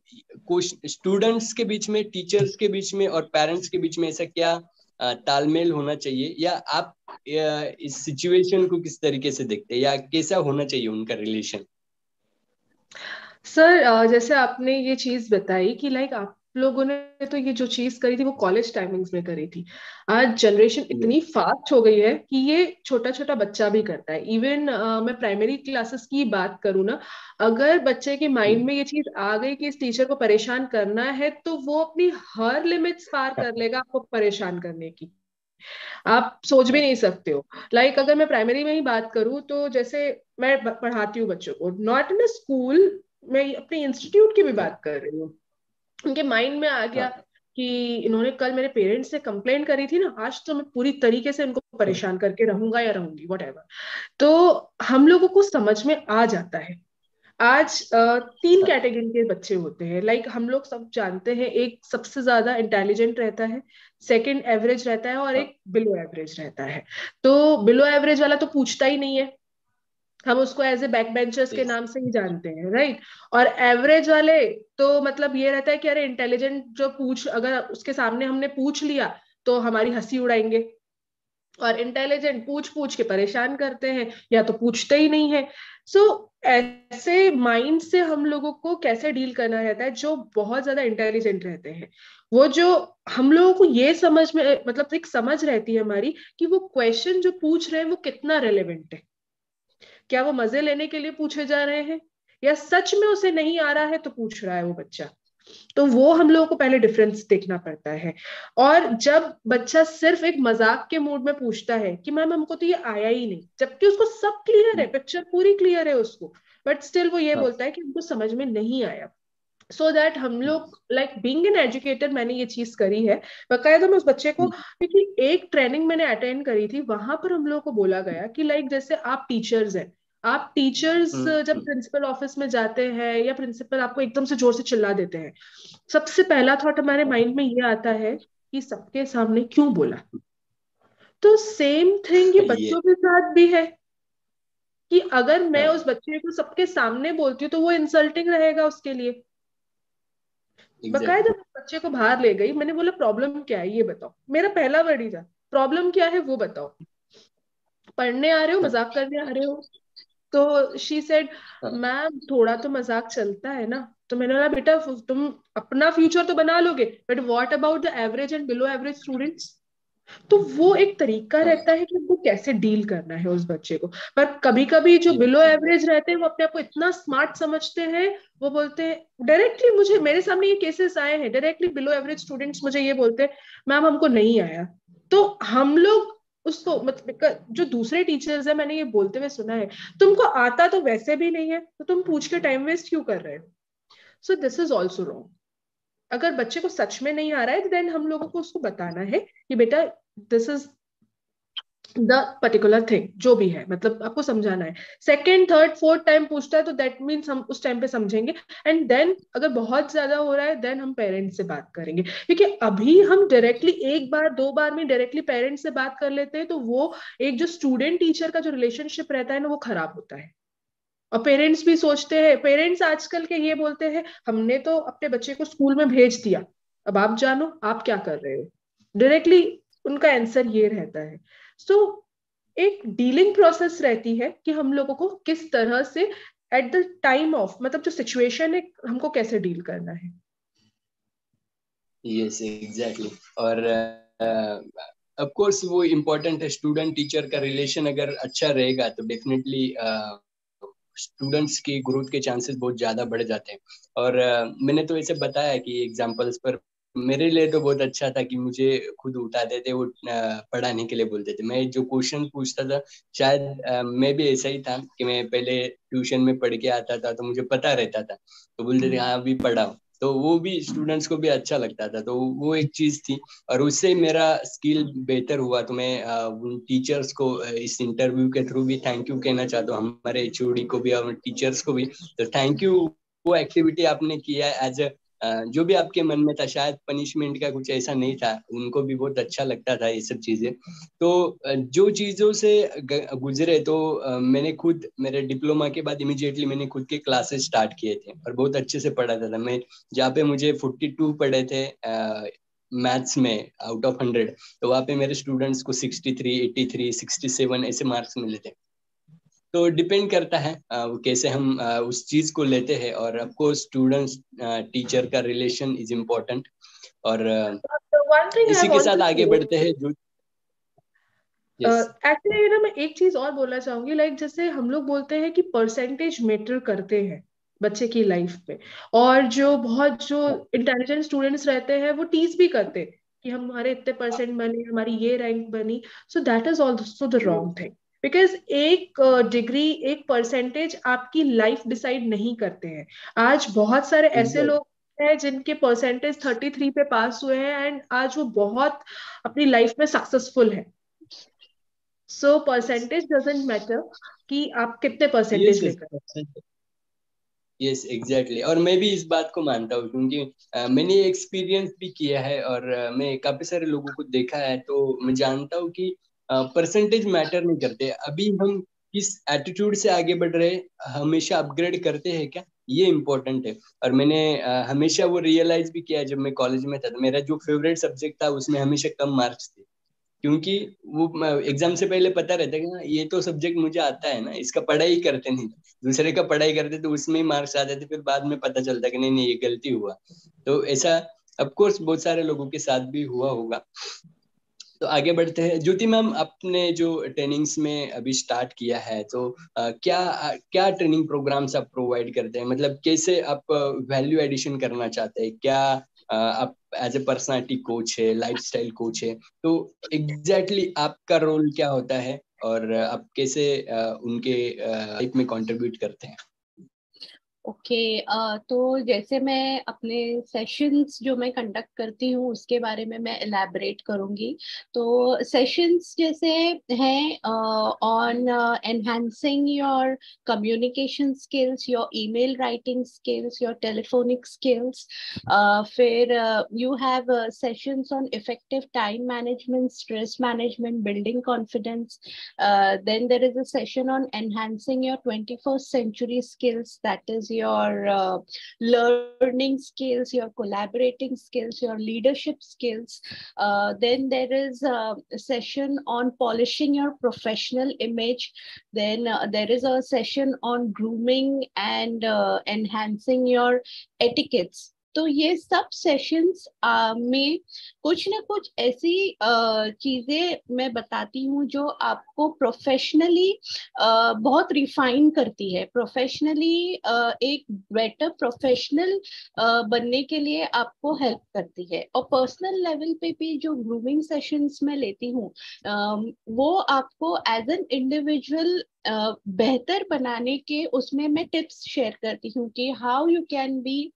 स्टूडेंट्स के बीच में, टीचर्स के बीच में और पेरेंट्स के बीच में ऐसा क्या तालमेल होना चाहिए, या आप इस सिचुएशन को किस तरीके से देखते हैं, या कैसा होना चाहिए उनका रिलेशन? सर जैसे आपने ये चीज बताई कि लाइक आप लोगों ने तो ये जो चीज करी थी वो कॉलेज टाइमिंग्स में करी थी। आज जनरेशन इतनी फास्ट हो गई है कि ये छोटा छोटा बच्चा भी करता है। इवन मैं प्राइमरी क्लासेस की बात करूँ ना, अगर बच्चे के माइंड में ये चीज आ गई कि इस टीचर को परेशान करना है, तो वो अपनी हर लिमिट्स पार कर लेगा आपको परेशान करने की। आप सोच भी नहीं सकते हो। लाइक अगर मैं प्राइमरी में ही बात करूँ, तो जैसे मैं पढ़ाती हूँ बच्चों को, नॉट इन अ स्कूल, मैं अपने इंस्टीट्यूट की भी बात कर रही हूँ। उनके माइंड में आ गया कि इन्होंने कल मेरे पेरेंट्स से कंप्लेंट करी थी ना, आज तो मैं पूरी तरीके से इनको परेशान करके रहूंगा या रहूंगी, वट एवर। तो हम लोगों को समझ में आ जाता है। आज 3 कैटेगरी के बच्चे होते हैं, लाइक हम लोग सब जानते हैं। एक सबसे ज्यादा इंटेलिजेंट रहता है, सेकंड एवरेज रहता है, और एक बिलो एवरेज रहता है। तो बिलो एवरेज वाला तो पूछता ही नहीं है, हम उसको एज ए बैक बेंचर्स के नाम से ही जानते हैं, राइट। और एवरेज वाले तो मतलब ये रहता है कि अरे इंटेलिजेंट जो पूछ, अगर उसके सामने हमने पूछ लिया तो हमारी हंसी उड़ाएंगे। और इंटेलिजेंट पूछ पूछ के परेशान करते हैं, या तो पूछते ही नहीं है। सो ऐसे माइंड से हम लोगों को कैसे डील करना रहता है, जो बहुत ज्यादा इंटेलिजेंट रहते हैं, वो जो हम लोगों को ये समझ में, मतलब एक समझ रहती है हमारी कि वो क्वेश्चन जो पूछ रहे हैं वो कितना रेलेवेंट है। क्या वो मजे लेने के लिए पूछे जा रहे हैं, या सच में उसे नहीं आ रहा है तो पूछ रहा है वो बच्चा। तो वो हम लोगों को पहले डिफरेंस देखना पड़ता है। और जब बच्चा सिर्फ एक मजाक के मूड में पूछता है कि मैम हमको तो ये आया ही नहीं, जबकि उसको सब क्लियर है, पिक्चर पूरी क्लियर है उसको, बट स्टिल वो ये बोलता है कि हमको समझ में नहीं आया। सो दैट हम लोग, लाइक बीइंग एन एजुकेटर, मैंने ये चीज करी है बकायदा। मैं उस बच्चे को, क्योंकि एक ट्रेनिंग मैंने अटेंड करी थी, वहां पर हम लोग को बोला गया कि लाइक जैसे आप टीचर्स हैं, आप टीचर्स जब प्रिंसिपल ऑफिस में जाते हैं या प्रिंसिपल आपको एकदम से जोर से चिल्ला देते हैं, सबसे पहला थॉट हमारे माइंड में ये आता है कि सबके सामने क्यों बोला। तो सेम थिंग ये ये बच्चों के साथ भी है, कि अगर मैं उस बच्चे को सबके सामने बोलती हूँ तो वो इंसल्टिंग रहेगा उसके लिए। बकायदा बच्चे को बाहर ले गई, मैंने बोला प्रॉब्लम क्या है ये बताओ, मेरा पहला वर्ड ही था प्रॉब्लम क्या है वो बताओ, पढ़ने आ रहे हो मजाक करने आ रहे हो? तो शी सेड मैम थोड़ा तो मजाक चलता है ना। तो मैंने बोला बेटा तुम अपना फ्यूचर तो बना लोगे, but what about the average and below average students? तो वो एक तरीका रहता है कि उनको कैसे डील करना है उस बच्चे को। पर कभी कभी जो बिलो एवरेज रहते हैं वो अपने आप को इतना स्मार्ट समझते हैं, वो बोलते हैं डायरेक्टली, मुझे मेरे सामने ये केसेस आए हैं, डायरेक्टली बिलो एवरेज स्टूडेंट्स मुझे ये बोलते हैं मैम हमको नहीं आया। तो हम लोग उसको मतलब जो दूसरे टीचर्स है मैंने ये बोलते हुए सुना है तुमको आता तो वैसे भी नहीं है तो तुम पूछ के टाइम वेस्ट क्यों कर रहे हो? सो दिस इज ऑल्सो रॉन्ग। अगर बच्चे को सच में नहीं आ रहा है देन हम लोगों को उसको बताना है कि बेटा this is the particular thing, जो भी है मतलब आपको समझाना है। सेकेंड थर्ड फोर्थ टाइम पूछता है तो दैट मीन्स हम उस टाइम पे समझेंगे, एंड देन अगर बहुत ज्यादा हो रहा है देन हम पेरेंट्स से बात करेंगे। क्योंकि अभी हम डायरेक्टली एक बार दो बार में डायरेक्टली पेरेंट्स से बात कर लेते हैं तो वो एक जो स्टूडेंट टीचर का जो रिलेशनशिप रहता है ना वो खराब होता है। और पेरेंट्स भी सोचते हैं, पेरेंट्स आजकल के ये बोलते हैं हमने तो अपने बच्चे को स्कूल में भेज दिया, अब आप जानो आप क्या कर रहे हो, डायरेक्टली उनका आंसर ये रहता है। सो एक डीलिंग प्रोसेस रहती है कि हम लोगों को किस तरह से एट द टाइम ऑफ मतलब जो सिचुएशन है हमको कैसे डील करना है। Yes exactly. और ऑफ कोर्स वो इम्पोर्टेंट है, स्टूडेंट टीचर का रिलेशन अगर अच्छा रहेगा तो डेफिनेटली स्टूडेंट्स की ग्रोथ के चांसेस बहुत ज्यादा बढ़ जाते हैं। और मैंने तो ऐसे बताया कि एग्जांपल्स पर मेरे लिए तो बहुत अच्छा था कि मुझे खुद उठाते थे, वो पढ़ाने के लिए बोलते थे। मैं जो क्वेश्चन पूछता था शायद मैं भी ऐसा ही था कि मैं पहले ट्यूशन में पढ़ के आता था तो मुझे पता रहता था, तो बोलते थे हाँ अभी पढ़ाओ, तो वो भी स्टूडेंट्स को भी अच्छा लगता था। तो वो एक चीज थी और उससे मेरा स्किल बेहतर हुआ। तो मैं उन टीचर्स को इस इंटरव्यू के थ्रू भी थैंक यू कहना चाहता हूँ, हमारे एचओडी को भी और टीचर्स को भी। तो थैंक यू, वो एक्टिविटी आपने किया एज जो भी आपके मन में था, शायद पनिशमेंट का कुछ ऐसा नहीं था, उनको भी बहुत अच्छा लगता था ये सब चीजें। तो जो चीजों से गुजरे तो मैंने खुद मेरे डिप्लोमा के बाद इमीडिएटली मैंने खुद के क्लासेस स्टार्ट किए थे और बहुत अच्छे से पढ़ाता था मैं। जहाँ पे मुझे 42 पढ़े थे मैथ्स में आउट ऑफ 100, तो वहाँ पे मेरे स्टूडेंट्स को 63, 83, 67 ऐसे मार्क्स मिले थे। तो डिपेंड करता है वो कैसे हम उस चीज को लेते हैं। और आपको स्टूडेंट्स टीचर का रिलेशन इज इम्पोर्टेंट। और वन थिंग आई इसी के वांट साथ आगे टू बढ़ते हैं जो यस। एक्चुअली ना मैं एक चीज और बोलना चाहूंगी, लाइक जैसे हम लोग बोलते हैं कि परसेंटेज मैटर करते हैं बच्चे की लाइफ में, और जो बहुत जो इंटेलिजेंट स्टूडेंट्स रहते हैं वो टीज भी करते हैं कि हमारे इतने परसेंट बने, हमारी ये रैंक बनी। So that is also the wrong thing, because एक डिग्री एक परसेंटेज आपकी लाइफ डिसाइड नहीं करते हैं। आज बहुत सारे ऐसे लोग हैं जिनके परसेंटेज 33 पे पास हुए हैं एंड आज वो बहुत अपनी लाइफ में सक्सेसफुल है। सो परसेंटेज डजेंट मैटर कि आप कितने यस परसेंटेज लेकर। Yes exactly. और मैं भी इस बात को मानता हूँ क्योंकि मैंने एक्सपीरियंस भी किया है और मैं काफी सारे लोगों को देखा है, तो मैं जानता हूँ कि परसेंटेज मैटर नहीं करते। अभी हम किस एटीट्यूड से आगे बढ़ रहे हैं, हमेशा अपग्रेड करते हैं क्या, ये इम्पोर्टेंट है। और मैंने हमेशा वो रियलाइज भी किया, जब मैं कॉलेज में था तो मेरा जो फेवरेट सब्जेक्ट था उसमें हमेशा कम मार्क्स थे, क्योंकि वो एग्जाम से पहले पता रहता है कि ना ये तो सब्जेक्ट मुझे आता है ना, इसका पढ़ाई करते नहीं, दूसरे का पढ़ाई करते तो उसमें ही मार्क्स आते थे, फिर बाद में पता चलता कि नहीं नहीं ये गलती हुआ। तो ऐसा ऑफ कोर्स बहुत सारे लोगों के साथ भी हुआ होगा। तो आगे बढ़ते हैं। ज्योति मैम, आपने जो ट्रेनिंग्स में अभी स्टार्ट किया है तो क्या क्या ट्रेनिंग प्रोग्राम्स आप प्रोवाइड करते हैं, मतलब कैसे आप वैल्यू एडिशन करना चाहते हैं? क्या आप एज ए पर्सनालिटी कोच है, लाइफस्टाइल कोच है, तो एग्जैक्टली आपका रोल क्या होता है और आप कैसे उनके लाइफ में कंट्रीब्यूट करते हैं? ओके तो जैसे मैं अपने सेशंस जो मैं कंडक्ट करती हूँ उसके बारे में मैं एलैबोरेट करूँगी। तो सेशंस जैसे हैं on enhancing your communication skills, your email writing skills, your telephonic skills. फिर you have sessions on effective time management, stress management, building confidence. Then there is a session on enhancing your 21st century skills, that is your learning skills, your collaborating skills, your leadership skills. Then there is a session on polishing your professional image. Then there is a session on grooming and enhancing your etiquettes. तो ये सब सेशंस में कुछ ना कुछ ऐसी चीजें मैं बताती हूँ जो आपको प्रोफेशनली बहुत रिफाइन करती है, प्रोफेशनली एक बेटर प्रोफेशनल बनने के लिए आपको हेल्प करती है. और पर्सनल लेवल पे भी जो ग्रूमिंग सेशंस मैं लेती हूँ वो आपको एज एन इंडिविजुअल बेहतर बनाने के उसमें मैं टिप्स शेयर करती हूँ कि how you can be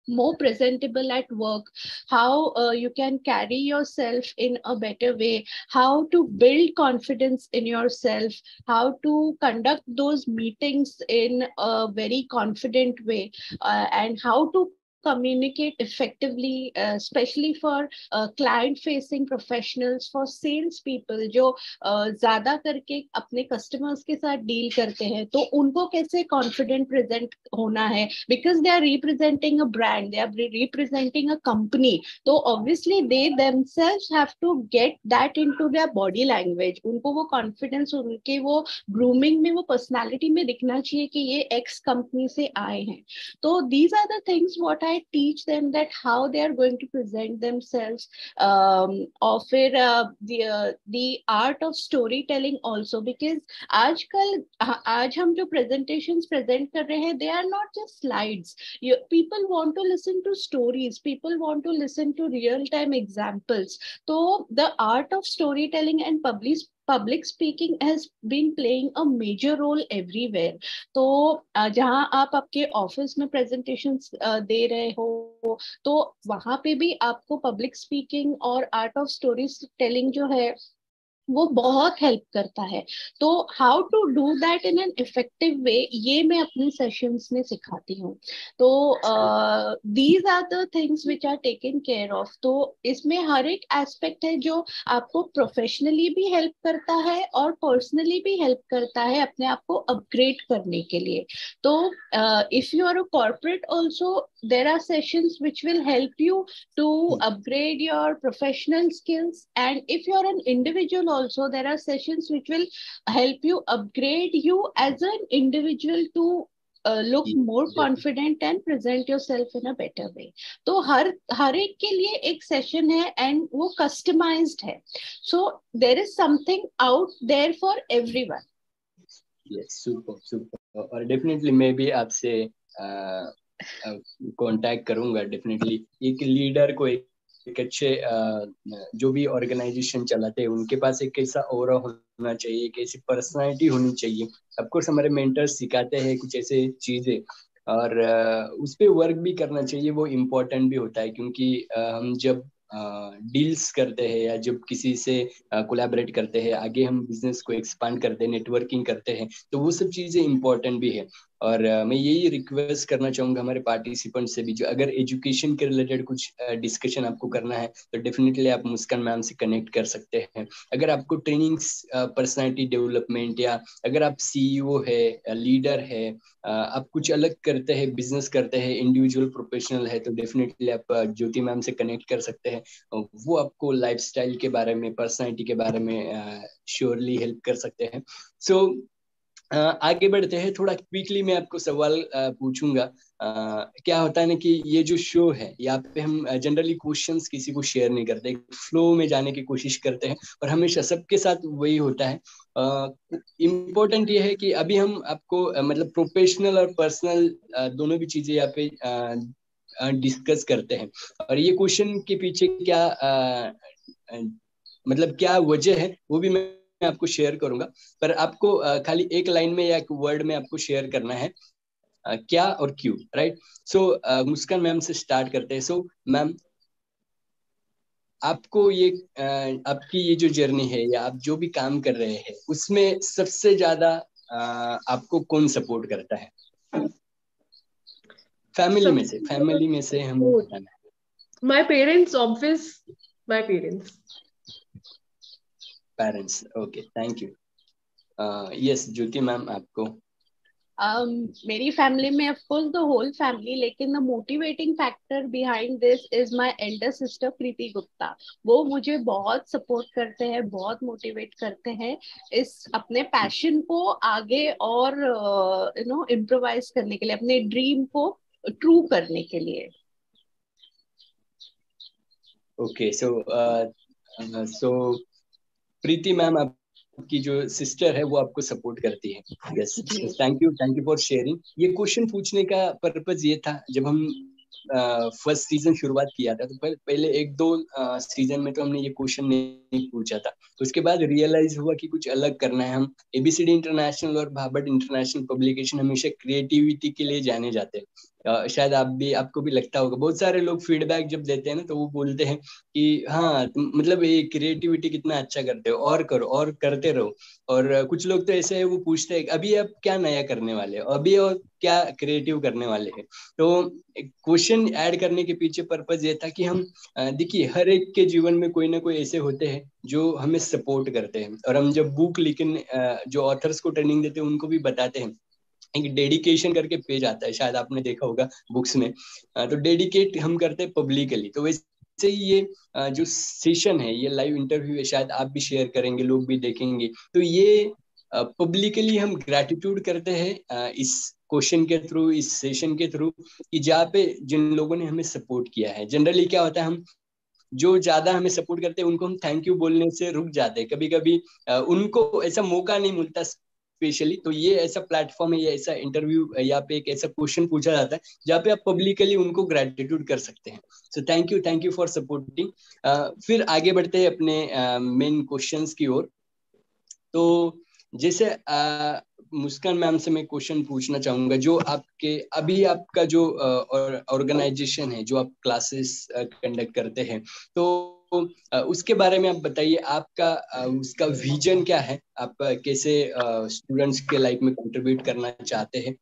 more presentable at work, how you can carry yourself in a better way, how to build confidence in yourself, how to conduct those meetings in a very confident way, and how to communicate effectively, especially for client facing professionals, for sales people जो ज्यादा करके अपने customers के साथ deal करते हैं, तो उनको कैसे confident present होना है, because they are representing a brand, they are representing a company, तो obviously they themselves have to get that into their body language. उनको वो confidence, उनके वो grooming में, वो personality में दिखना चाहिए कि ये X company से आए हैं. तो these are the things what I teach them, that how they are going to present themselves. और फिर the art of storytelling also, because आजकल आज हम जो presentations present कर रहे हैं, they are not just slides. People want to listen to stories, people want to listen to real time examples. So the art of storytelling and public speaking has been playing a major role everywhere. तो जहां आप आपके ऑफिस में प्रेजेंटेशंस दे रहे हो, तो वहां पे भी आपको पब्लिक स्पीकिंग और आर्ट ऑफ स्टोरी टेलिंग जो है वो बहुत हेल्प करता है. तो how to do that in an effective way, ये मैं अपनी सेशंस में सिखाती हूँ. तो these are the things which are taken care of. तो इसमें हर एक एस्पेक्ट है जो आपको प्रोफेशनली भी हेल्प करता है और पर्सनली भी हेल्प करता है अपने आप को अपग्रेड करने के लिए. तो if you are a corporate also, there are sessions which will help you to upgrade your professional skills, and if you're an individual also, there are sessions which will help you upgrade you as an individual to look more confident and present yourself in a better way. तो हर एक के लिए एक सेशन है and वो customized है. So there is something out there for everyone. Yes, super. और डेफिनेटली मैं भी आपसे कांटेक्ट करूंगा. डेफिनेटली एक लीडर को एक अच्छे जो भी ऑर्गेनाइजेशन चलाते हैं उनके पास एक कैसा ऑरा होना चाहिए, एक ऐसी पर्सनालिटी होनी चाहिए. ऑफकोर्स हमारे मेंटर्स सिखाते हैं कुछ ऐसे चीजें, और उस पे वर्क भी करना चाहिए. वो इम्पोर्टेंट भी होता है, क्योंकि हम जब डील्स करते हैं या जब किसी से कोलैबोरेट करते हैं, आगे हम बिजनेस को एक्सपांड करते हैं, नेटवर्किंग करते हैं, तो वो सब चीजें इम्पोर्टेंट भी है. और मैं यही रिक्वेस्ट करना चाहूंगा हमारे पार्टिसिपेंट से भी, जो अगर एजुकेशन के रिलेटेड कुछ डिस्कशन आपको करना है तो डेफिनेटली आप मुस्कान मैम से कनेक्ट कर सकते हैं. अगर आपको ट्रेनिंग्स, पर्सनालिटी डेवलपमेंट, या अगर आप सीईओ है, लीडर है, आप कुछ अलग करते हैं, बिजनेस करते हैं, इंडिविजुअल प्रोफेशनल है, तो डेफिनेटली आप ज्योति मैम से कनेक्ट कर सकते हैं. वो आपको लाइफस्टाइल के बारे में, पर्सनालिटी के बारे में श्योरली हेल्प कर सकते हैं. सो आगे बढ़ते हैं. थोड़ा क्विकली मैं आपको सवाल पूछूंगा. क्या होता है ना कि ये जो शो है, यहाँ पे हम जनरली क्वेश्चंस किसी को शेयर नहीं करते, फ्लो में जाने की कोशिश करते हैं, और हमेशा सबके साथ वही होता है. इम्पोर्टेंट ये है कि अभी हम आपको मतलब प्रोफेशनल और पर्सनल दोनों भी चीजें यहाँ पे डिस्कस करते हैं. और ये क्वेश्चन के पीछे क्या मतलब क्या वजह है वो भी मैं आपको शेयर करूंगा, पर आपको खाली एक लाइन में या एक वर्ड में आपको शेयर करना है क्या और क्यों. राइट. सो मुस्कान मैम से स्टार्ट करते हैं. सो मैम, आपको ये आपकी ये जो जर्नी है या आप जो भी काम कर रहे हैं उसमें सबसे ज्यादा आपको कौन सपोर्ट करता है? फैमिली में से हमें बताना है. My parents, obvious. My parents. Parents. Okay, thank you. Yes Jyoti ma'am, आपको? मेरी फैमिली में of course the whole family, लेकिन the motivating factor behind this is my elder sister Preeti Gupta. वो मुझे बहुत सपोर्ट करते हैं, बहुत मोटिवेट करते हैं इस अपने पैशन को आगे और इम्प्रोवाइज करने के लिए, अपने ड्रीम को ट्रू करने के लिए। ओके, सो प्रीति मैम, आपकी जो सिस्टर है वो आपको सपोर्ट करती है। Yes, thank you for sharing. ये क्वेश्चन पूछने का पर्पस ये था, जब हम फर्स्ट सीजन शुरुआत किया था तो पहले एक दो सीजन में तो हमने ये क्वेश्चन नहीं पूछा था। तो उसके बाद रियलाइज हुआ कि कुछ अलग करना है। हम एबीसीडी इंटरनेशनल और भाभट इंटरनेशनल पब्लिकेशन हमेशा क्रिएटिविटी के लिए जाने जाते हैं। शायद आपको भी लगता होगा, बहुत सारे लोग फीडबैक जब देते हैं ना तो वो बोलते हैं कि हाँ तुम मतलब ये क्रिएटिविटी कितना अच्छा करते हो, और करो और करते रहो। और कुछ लोग तो ऐसे है, वो पूछते हैं अभी आप क्या नया करने वाले हो, अभी और क्या क्रिएटिव करने वाले हैं। तो क्वेश्चन ऐड करने के पीछे पर्पस ये था कि हम देखिए हर एक के जीवन में कोई ना कोई ऐसे होते हैं जो हमें सपोर्ट करते हैं। और हम जब बुक लिखने जो ऑथर्स को ट्रेनिंग देते हैं उनको भी बताते हैं, एक डेडिकेशन करके पेज आता है, शायद आपने देखा होगा बुक्स में। तो डेडिकेट हम करते हैं पब्लिकली। तो वैसे ही ये जो सेशन है, ये लाइव इंटरव्यू है, शायद आप भी शेयर करेंगे, लोग भी देखेंगे। तो ये पब्लिकली हम ग्रेटिट्यूड करते हैं इस क्वेश्चन के थ्रू, इस सेशन के थ्रू, कि जहाँ पे जिन लोगों ने हमें सपोर्ट किया है। जनरली क्या होता है, हम जो ज्यादा हमें सपोर्ट करते हैं उनको हम थैंक यू बोलने से रुक जाते हैं। कभी कभी उनको ऐसा मौका नहीं मिलता स्पेशली। तो ये ऐसा प्लेटफॉर्म है, ये ऐसा इंटरव्यू या पे एक ऐसा क्वेश्चन पूछा जाता है जहाँ पे आप पब्लिकली उनको ग्रेटिट्यूड कर सकते हैं। So thank you for supporting. फिर आगे बढ़ते हैं अपने मेन क्वेश्चंस की ओर। तो जैसे मुस्कान मैम से मैं क्वेश्चन पूछना चाहूंगा, जो आपके अभी आपका जो ऑर्गेनाइजेशन है, जो आप क्लासेस कंडक्ट करते हैं, तो उसके बारे में आप बताइए। आपका उसका विजन क्या है, आप कैसे स्टूडेंट्स के लाइफ में कंट्रीब्यूट करना चाहते हैं?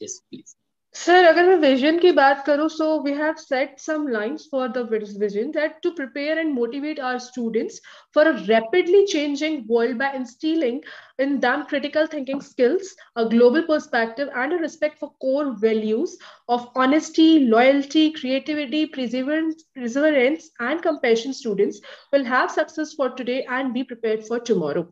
यस प्लीज सर, अगर मैं विजन की बात करूं, so we have set some lines for the vision that to prepare and motivate our students for a rapidly changing world by instilling in them critical thinking skills, a global perspective, and a respect for core values of honesty, loyalty, creativity, perseverance, and compassion. Students will have success for today and be prepared for tomorrow.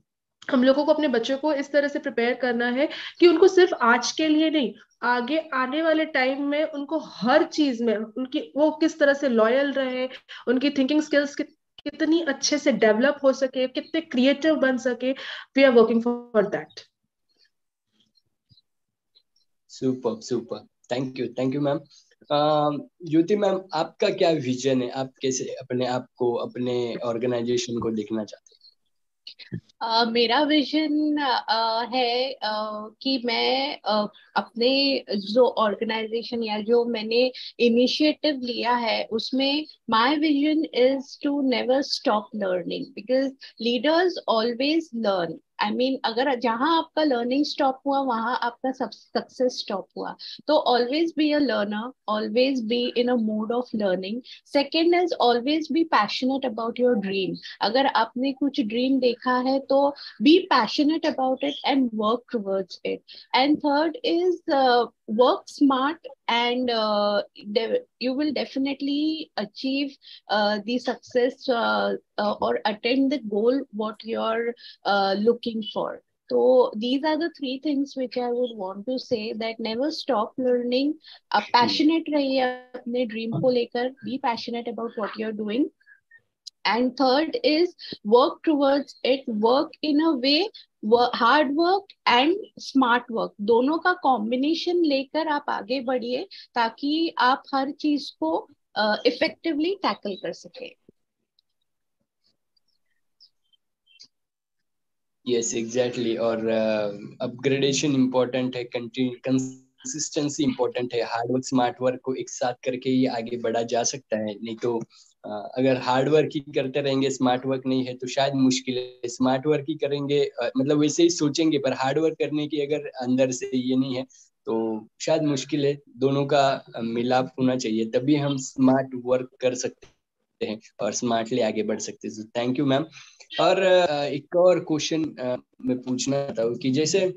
हम लोगों को अपने बच्चों को इस तरह से प्रिपेयर करना है कि उनको सिर्फ आज के लिए नहीं, आगे आने वाले टाइम में उनको हर चीज में उनकी वो किस तरह से लॉयल रहे, उनकी थिंकिंग स्किल्स कितनी अच्छे से डेवलप हो सके, कितने क्रिएटिव बन सके। We are working for that. Super super, thank you ma'am. Jyoti ma'am, आपका क्या विजन है? आप कैसे अपने आप को, अपने ऑर्गेनाइजेशन को देखना चाहते हैं? मेरा विजन है कि मैं अपने जो ऑर्गेनाइजेशन या जो मैंने इनिशिएटिव लिया है उसमें my vision is to never stop learning, because leaders always learn. I mean अगर जहां आपका लर्निंग स्टॉप हुआ वहां आपका सक्सेस स्टॉप हुआ। तो always be a learner, always be in a mood off learning. Second is always be passionate about your dream. अगर आपने कुछ ड्रीम देखा है तो be passionate about it and work towards it. And third is work smart, and you will definitely achieve the success or attain the goal what you're looking for. So these are the three things which I would want to say, that never stop learning, passionate रहिए अपने dream को लेकर, be passionate about what you're doing. And third is work towards it, work in a way, hard work and smart work, दोनों का कॉम्बिनेशन लेकर आप आगे बढ़िए ताकि आप हर चीज को इफेक्टिवली टैकल कर सके। Yes exactly. और अपग्रेडेशन इम्पोर्टेंट है, कंसिस्टेंसी इम्पोर्टेंट है, हार्ड वर्क स्मार्ट वर्क को एक साथ करके ही आगे बढ़ा जा सकता है। नहीं तो अगर हार्ड वर्क ही करते रहेंगे, स्मार्ट वर्क नहीं है, तो शायद मुश्किल है। स्मार्ट वर्क ही करेंगे, मतलब वैसे ही सोचेंगे, पर हार्ड वर्क करने की अगर अंदर से ये नहीं है तो शायद मुश्किल है। दोनों का मिलाप होना चाहिए, तभी हम स्मार्ट वर्क कर सकते हैं और स्मार्टली आगे बढ़ सकते हैं। Thank you ma'am. और एक और क्वेश्चन मैं पूछना चाहता हूँ कि जैसे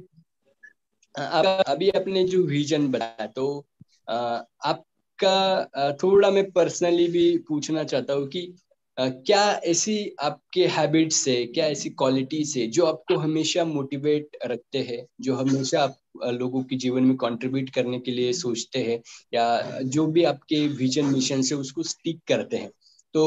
अभी आपने जो विजन बताया, तो आपका थोड़ा मैं पर्सनली भी पूछना चाहता हूँ कि क्या ऐसी आपके हैबिट्स है, क्या ऐसी क्वालिटीज है जो आपको हमेशा मोटिवेट रखते हैं, जो हमेशा आप लोगों के जीवन में कंट्रीब्यूट करने के लिए सोचते हैं, या जो भी आपके विजन मिशन से उसको स्टिक करते हैं? तो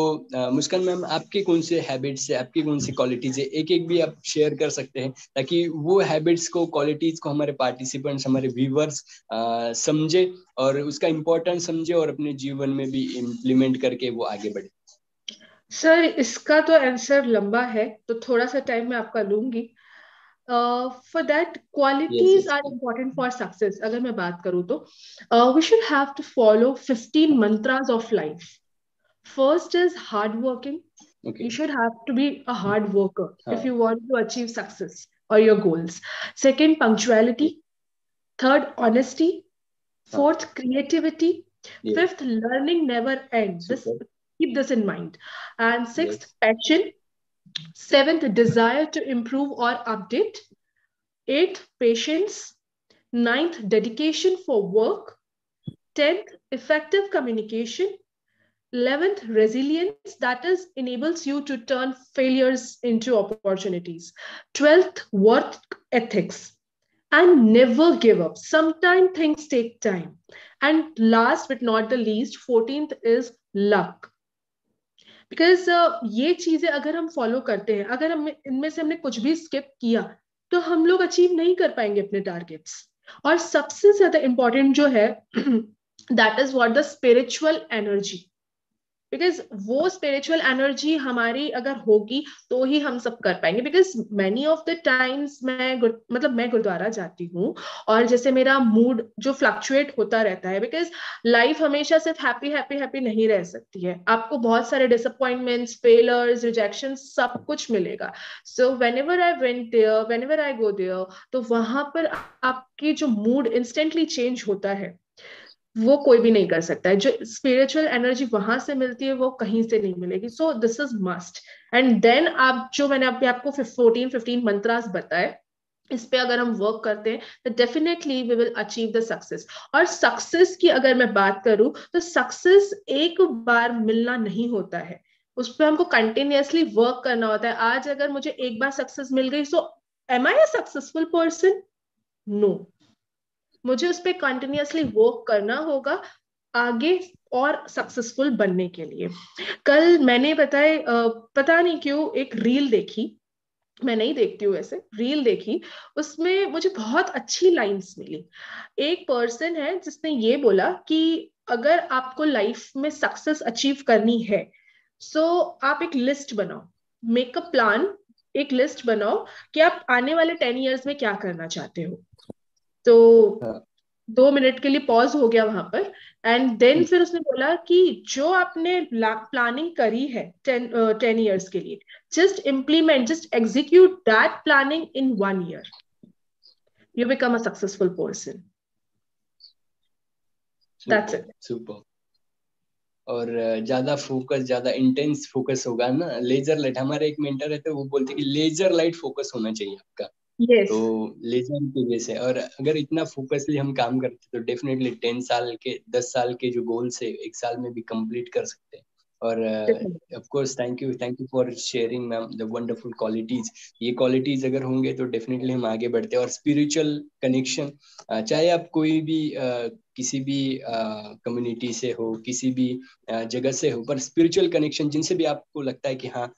मुस्कान मैम, आपके कौन से हैबिट्स है, आपकी कौन सी क्वालिटीज है, एक एक भी आप शेयर कर सकते हैं, ताकि वो हैबिट्स को, क्वालिटीज को हमारे पार्टिसिपेंट्स, हमारे व्यूवर्स समझे और उसका इम्पोर्टेंस समझे और अपने जीवन में भी इम्प्लीमेंट करके वो आगे बढ़े। सर इसका तो आंसर लंबा है, तो थोड़ा सा टाइम मैं आपका लूंगी। For that, yes qualities yes. Are important for success. अगर मैं बात करूँ तो we should have to follow 15 mantras of life. First is hard working. Okay. You should have to be a hard worker if हाँ। you want to achieve success or your goals. Second, punctuality. Third, honesty. हाँ। Fourth, creativity. Yes. Fifth, learning never ends. This, super. keep this in mind. And sixth, yes. passion. Seventh, desire to improve or update. Eighth, patience. Ninth, dedication for work. 10th, effective communication. 11th, resilience, that is enables you to turn failures into opportunities. 12th, work ethics, and never give up. Sometimes things take time. And last but not the least, 14th is luck. Because ये चीजें अगर हम फॉलो करते हैं, अगर हम इनमें से हमने कुछ भी स्किप किया, तो हम लोग अचीव नहीं कर पाएंगे अपने टारगेट्स. और सबसे ज्यादा इंपॉर्टेंट जो है, that is what the spiritual energy. Because वो स्पिरिचुअल एनर्जी हमारी अगर होगी तो ही हम सब कर पाएंगे. Because many of the times मैं गुरुद्वारा जाती हूँ, और जैसे मेरा मूड जो फ्लक्चुएट होता रहता है, बिकॉज लाइफ हमेशा सिर्फ हैप्पी हैप्पी हैप्पी नहीं रह सकती है. आपको बहुत सारे डिसअपॉइंटमेंट्स, फेलर्स, रिजेक्शन सब कुछ मिलेगा. So whenever I went there, whenever I go there, तो वहां पर आपकी जो मूड इंस्टेंटली चेंज होता है, वो कोई भी नहीं कर सकता है. जो स्पिरिचुअल एनर्जी वहां से मिलती है वो कहीं से नहीं मिलेगी. So this is must. And then आप जो मैंने अभी आपको 14-15 मंत्रास बताए, इस पे अगर हम वर्क करते हैं तो definitely we will achieve the success. और सक्सेस की अगर मैं बात करूं तो सक्सेस एक बार मिलना नहीं होता है, उस पर हमको कंटिन्यूअसली वर्क करना होता है. आज अगर मुझे एक बार सक्सेस मिल गई, so am I a successful person? No. मुझे उस पर कंटिन्यूअसली वर्क करना होगा आगे और सक्सेसफुल बनने के लिए. कल मैंने पता नहीं क्यों एक रील देखी, मैं नहीं देखती हूँ ऐसे, रील देखी, उसमें मुझे बहुत अच्छी लाइंस मिली. एक पर्सन है जिसने ये बोला कि अगर आपको लाइफ में सक्सेस अचीव करनी है, सो आप एक लिस्ट बनाओ, मेक अ प्लान, एक लिस्ट बनाओ कि आप आने वाले 10 years में क्या करना चाहते हो. तो हाँ। 2 मिनट के लिए पॉज हो गया वहां पर. एंड देन फिर उसने बोला कि जो आपने प्लानिंग करी है 10 years के लिए, just implement, just execute that planning in 1 year. You become a successful person. That's super it. Super. और ज्यादा फोकस, ज्यादा इंटेंस फोकस होगा ना, लेजर लाइट, हमारे एक मेंटर है तो वो बोलते हैं कि लेजर लाइट फोकस होना चाहिए आपका। तो Yes. लेजर की वजह से, और अगर इतना फोकसली हम काम करते तो डेफिनेटली 10 साल के, 10 साल के जो गोल्स है 1 साल में भी कंप्लीट कर सकते हैं। और Definitely. Of course thank you for sharing ma'am the wonderful qualities. ये क्वालिटीज अगर होंगे तो डेफिनेटली हम आगे बढ़ते हैं। और स्पिरिचुअल कनेक्शन, चाहे आप कोई भी किसी भी कम्युनिटी से हो, किसी भी जगह से हो, पर स्पिरिचुअल कनेक्शन जिनसे भी आपको लगता है कि हाँ,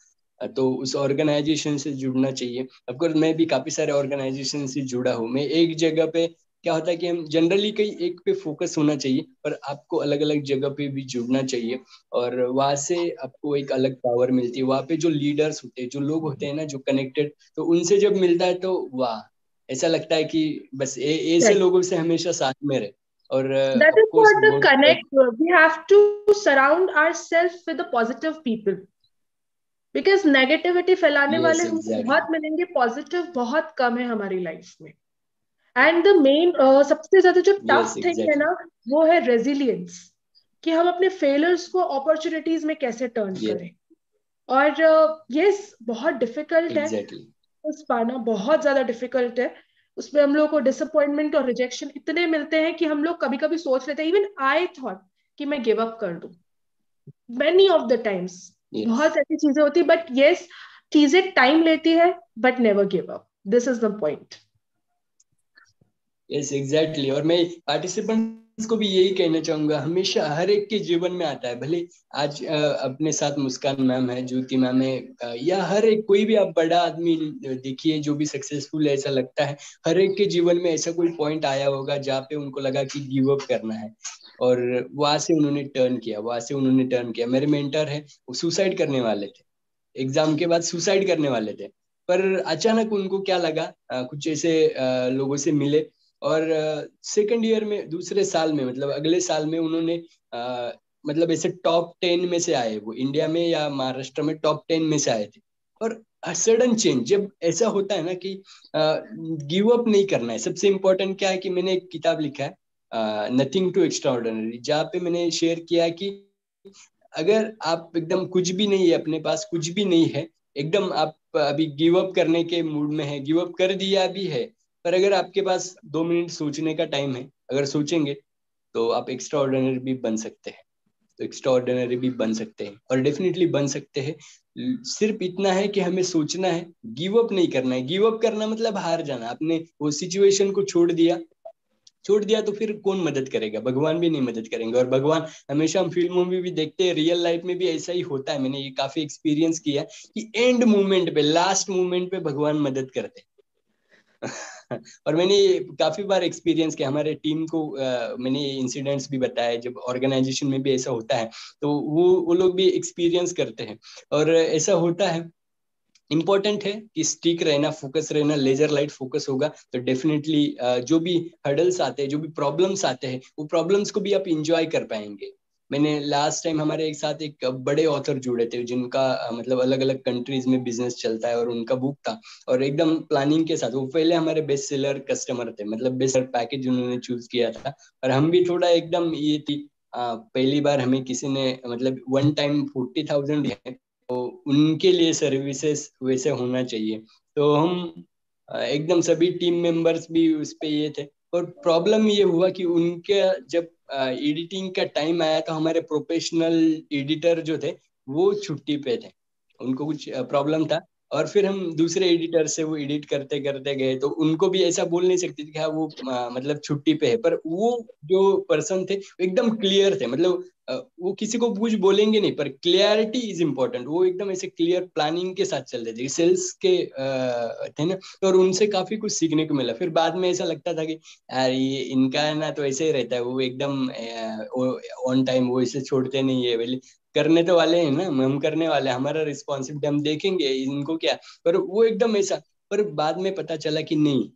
तो उस ऑर्गेनाइजेशन से जुड़ना चाहिए। ऑफकोर्स मैं भी काफी सारे ऑर्गेनाइजेशन से जुड़ा हूँ। मैं एक जगह पे, क्या होता है कि हम जनरली कहीं एक पे फोकस होना चाहिए, पर आपको अलग अलग जगह पे भी जुड़ना चाहिए, और वहां से आपको एक अलग पावर मिलती है। वहां पे जो लीडर्स होते हैं, जो लोग होते हैं ना, जो कनेक्टेड, तो उनसे जब मिलता है तो वाह, ऐसा लगता है कि बस ऐसे Right. लोगों से हमेशा साथ में रहे। और That of is course what the connect. We have to surround ourselves with the positive people. Because negativity फैलाने यस वाले हमको एग्जैक्टली। बहुत मिलेंगे, पॉजिटिव बहुत कम है हमारी लाइफ में. एंड द मेन सबसे ज्यादा जो यस टफ थिंग है एग्जैक्टली। ना, वो है रेजिलियंस, कि हम अपने फेलियर्स को अपॉर्चुनिटीज में कैसे टर्न यस करें. और यस, बहुत डिफिकल्ट है, एग्जैक्टली। उस पाना बहुत ज्यादा डिफिकल्ट है. उसमें हम लोग को डिसअपॉइंटमेंट और रिजेक्शन इतने मिलते हैं कि हम लोग कभी कभी सोच लेते हैं, इवन आई थॉट कि मैं गिव अप कर दूं many of the times. Yes. बहुत ऐसी चीजें होती, बट यस, चीजें टाइम लेती है, but never give up, this is the point. Yes exactly. और मैं पार्टिसिपेंट्स को भी यही कहना चाहूंगा, हमेशा हर एक के जीवन में आता है, भले आज अपने साथ मुस्कान मैम है, ज्योति मैम है, या हर एक कोई भी आप बड़ा आदमी देखिए जो भी सक्सेसफुल है, ऐसा लगता है हर एक के जीवन में ऐसा कोई पॉइंट आया होगा जहाँ पे उनको लगा कि गिव अप करना है, और वहां से उन्होंने टर्न किया, वहां से उन्होंने टर्न किया। मेरे मेंटर है, वो सुसाइड करने वाले थे, एग्जाम के बाद सुसाइड करने वाले थे, पर अचानक उनको क्या लगा, कुछ ऐसे लोगों से मिले, और सेकंड ईयर में, दूसरे साल में, मतलब अगले साल में उन्होंने मतलब ऐसे टॉप 10 में से आए, वो इंडिया में या महाराष्ट्र में टॉप 10 में से आए थे। और सडन चेंज जब ऐसा होता है ना कि गिव अप नहीं करना है। सबसे इम्पोर्टेंट क्या है कि मैंने एक किताब लिखा है, नथिंग टू एक्स्ट्राऑर्डिनरी, जहाँ पे मैंने शेयर किया कि अगर आप एकदम कुछ भी नहीं है, अपने पास कुछ भी नहीं है, एकदम आप अभी गिव अप करने के मूड में है, गिव अप कर दिया भी है, पर अगर आपके पास 2 मिनट सोचने का टाइम है, अगर सोचेंगे तो आप एक्स्ट्रा ऑर्डिनरी भी बन सकते हैं। तो एक्स्ट्रा ऑर्डिनरी भी बन सकते हैं, और डेफिनेटली बन सकते हैं। सिर्फ इतना है कि हमें सोचना है, गिव अप नहीं करना है। गिव अप करना मतलब हार जाना। आपने वो सिचुएशन को छोड़ दिया तो फिर कौन मदद करेगा? भगवान भी नहीं मदद करेंगे। और भगवान, हमेशा हम फिल्मों में भी देखते हैं, रियल लाइफ में भी ऐसा ही होता है। मैंने ये काफी एक्सपीरियंस किया है कि एंड मोमेंट पे, लास्ट मोमेंट पे भगवान मदद करते हैं। और मैंने ये काफी बार एक्सपीरियंस किया, हमारे टीम को मैंने ये इंसिडेंट्स भी बताए, जब ऑर्गेनाइजेशन में भी ऐसा होता है तो वो लोग भी एक्सपीरियंस करते हैं। और ऐसा होता है, इंपॉर्टेंट है कि स्टिक रहना, फोकस रहना, लेजर लाइट फोकस होगा तो डेफिनेटली जो भी हर्डल्स आते हैं, जो भी प्रॉब्लम्स आते हैं, वो प्रॉब्लम्स को भी आप इंजॉय कर पाएंगे। मैंने लास्ट टाइम हमारे एक साथ एक बड़े ऑथर जुड़े थे, जिनका मतलब अलग अलग कंट्रीज में बिजनेस चलता है, और उनका बुक था, और एकदम प्लानिंग के साथ वो पहले हमारे बेस्ट सेलर कस्टमर थे, मतलब बेस्ट सेलर पैकेज उन्होंने चूज किया था। और हम भी थोड़ा एकदम ये थी, पहली बार हमें किसी ने मतलब वन टाइम 40,000 है, उनके लिए सर्विसेज वैसे होना चाहिए। तो हम एकदम सभी टीम मेंबर्स भी उस पे ये थे। और प्रॉब्लम ये हुआ कि उनके जब एडिटिंग का टाइम आया तो हमारे प्रोफेशनल एडिटर जो थे वो छुट्टी पे थे, उनको कुछ प्रॉब्लम था। और फिर हम दूसरे एडिटर से वो एडिट करते करते गए, तो उनको भी ऐसा बोल नहीं सकते थे कि हाँ वो मतलब छुट्टी पे है, पर वो जो पर्सन थे वो एकदम क्लियर थे, मतलब वो किसी को कुछ बोलेंगे नहीं, पर क्लियरिटी इज इम्पोर्टेंट। वो एकदम ऐसे क्लियर प्लानिंग के साथ चल रहे थे, सेल्स के थे ना, तो और उनसे काफी कुछ सीखने को मिला। फिर बाद में ऐसा लगता था कि यार ये इनका है ना, तो ऐसे ही रहता है, वो एकदम ऑन टाइम, वो इसे छोड़ते नहीं है, बोले करने तो वाले हैं ना, हम करने वाले हैं, हमारा रिस्पॉन्सिबिलिटी, हम देखेंगे इनको क्या। पर वो एकदम ऐसा, पर बाद में पता चला कि नहीं,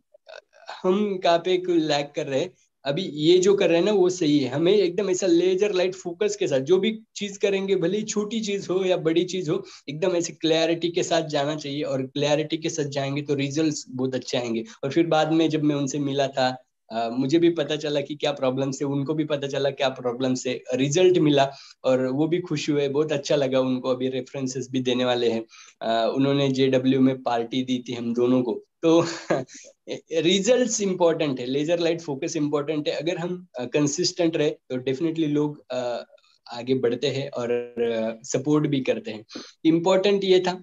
हम कहाँ पे लैग कर रहे हैं। अभी ये जो कर रहे हैं ना वो सही है, हमें एकदम ऐसा लेजर लाइट फोकस के साथ जो भी चीज करेंगे, भले ही छोटी चीज हो या बड़ी चीज हो, एकदम ऐसे क्लैरिटी के साथ जाना चाहिए। और क्लैरिटी के साथ जाएंगे तो रिजल्ट्स बहुत अच्छे आएंगे। और फिर बाद में जब मैं उनसे मिला था, मुझे भी पता चला कि क्या प्रॉब्लम से, उनको भी पता चला क्या प्रॉब्लम से, रिजल्ट मिला, और वो भी खुश हुए, बहुत अच्छा लगा उनको। अभी रेफरेंसेस भी देने वाले हैं, उन्होंने JW में पार्टी दी थी हम दोनों को। तो रिजल्ट्स इंपॉर्टेंट है, लेजर लाइट फोकस इंपॉर्टेंट है। अगर हम कंसिस्टेंट रहे तो डेफिनेटली लोग आगे बढ़ते हैं और सपोर्ट भी करते हैं। इम्पोर्टेंट ये था।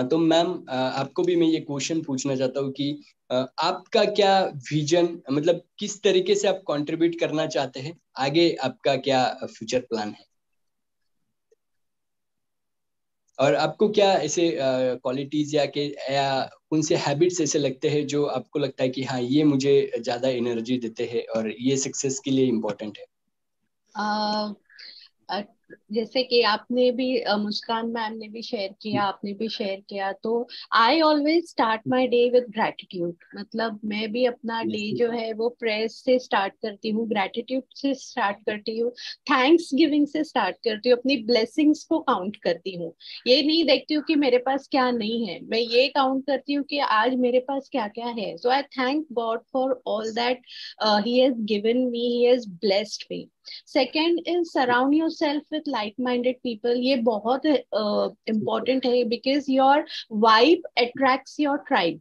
तो मैम, आपको भी मैं ये क्वेश्चन पूछना चाहता हूँ कि आपका क्या विजन, मतलब किस तरीके से आप कंट्रीब्यूट करना चाहते हैं आगे, आपका क्या फ्यूचर प्लान है? और आपको क्या ऐसे क्वालिटीज या कौन से हैबिट्स ऐसे लगते हैं जो आपको लगता है कि हाँ ये मुझे ज्यादा एनर्जी देते हैं और ये सक्सेस के लिए इम्पोर्टेंट है? अ, जैसे कि आपने भी मुस्कान मैम ने भी शेयर किया, आपने भी शेयर किया, तो I always start my day with gratitude. मतलब मैं भी अपना डे जो है वो प्रेयर्स से स्टार्ट करती हूँ, ग्रैटिट्यूड से स्टार्ट करती हूँ, थैंक्स गिविंग से स्टार्ट करती हूँ, अपनी ब्लेसिंग्स को काउंट करती हूँ। ये नहीं देखती हूँ कि मेरे पास क्या नहीं है, मैं ये काउंट करती हूँ कि आज मेरे पास क्या क्या है। So I thank God for all that he has given me, he has blessed me. Second is surround your self with like minded people. ये बहुत इम्पोर्टेंट है, because your vibe attracts your tribe.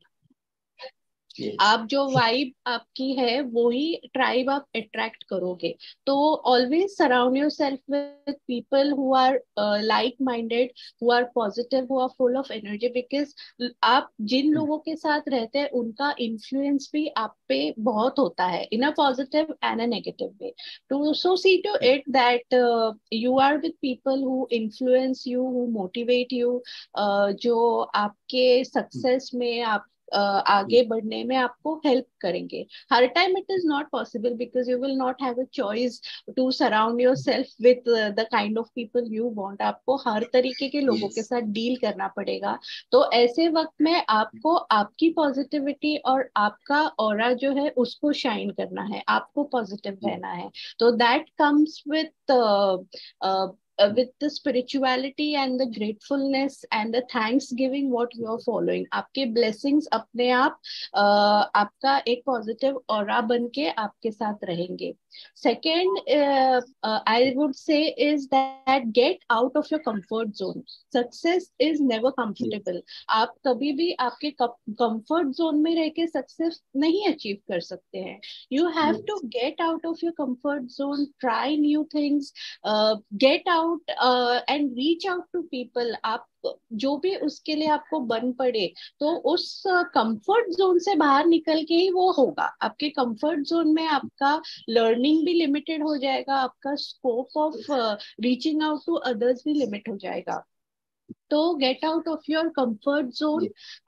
Yes. आप जो वाइब आपकी है वो ही ट्राइब आप अट्रैक्ट करोगे। तो always surround your self with people who are like minded, who are positive, who are full of energy, because आप जिन लोगों के साथ रहते हैं उनका इन्फ्लुएंस भी आप पे बहुत होता है, in a positive and a negative way. To so see to it that you are with people who influence you, who motivate you, जो आपके सक्सेस में, आप आगे बढ़ने में आपको हेल्प करेंगे। हर time it is not possible because you will not have a choice to surround your self with the kind of people you want. आपको हर तरीके के लोगों के Yes. साथ डील करना पड़ेगा। तो ऐसे वक्त में आपको आपकी पॉजिटिविटी और आपका ऑरा जो है उसको शाइन करना है, आपको पॉजिटिव रहना है। तो that comes with the spirituality and the gratefulness and the thanksgiving what you are following, आपके blessings अपने आप आपका एक पॉजिटिव ऑरा बन के आपके साथ रहेंगे। Second, I would say is that get out of your comfort zone. Success is never comfortable. आप कभी भी आपके comfort zone में रह के success नहीं achieve कर सकते हैं। You have to get out of your comfort zone, try new things, get out and reach out to people. आप जो भी उसके लिए आपको बन पड़े, तो उस कंफर्ट जोन से बाहर निकल के ही वो होगा। आपके कंफर्ट जोन में आपका लर्निंग भी लिमिटेड हो जाएगा, आपका scope of reaching out to others भी लिमिट हो जाएगा। तो get out of your comfort zone.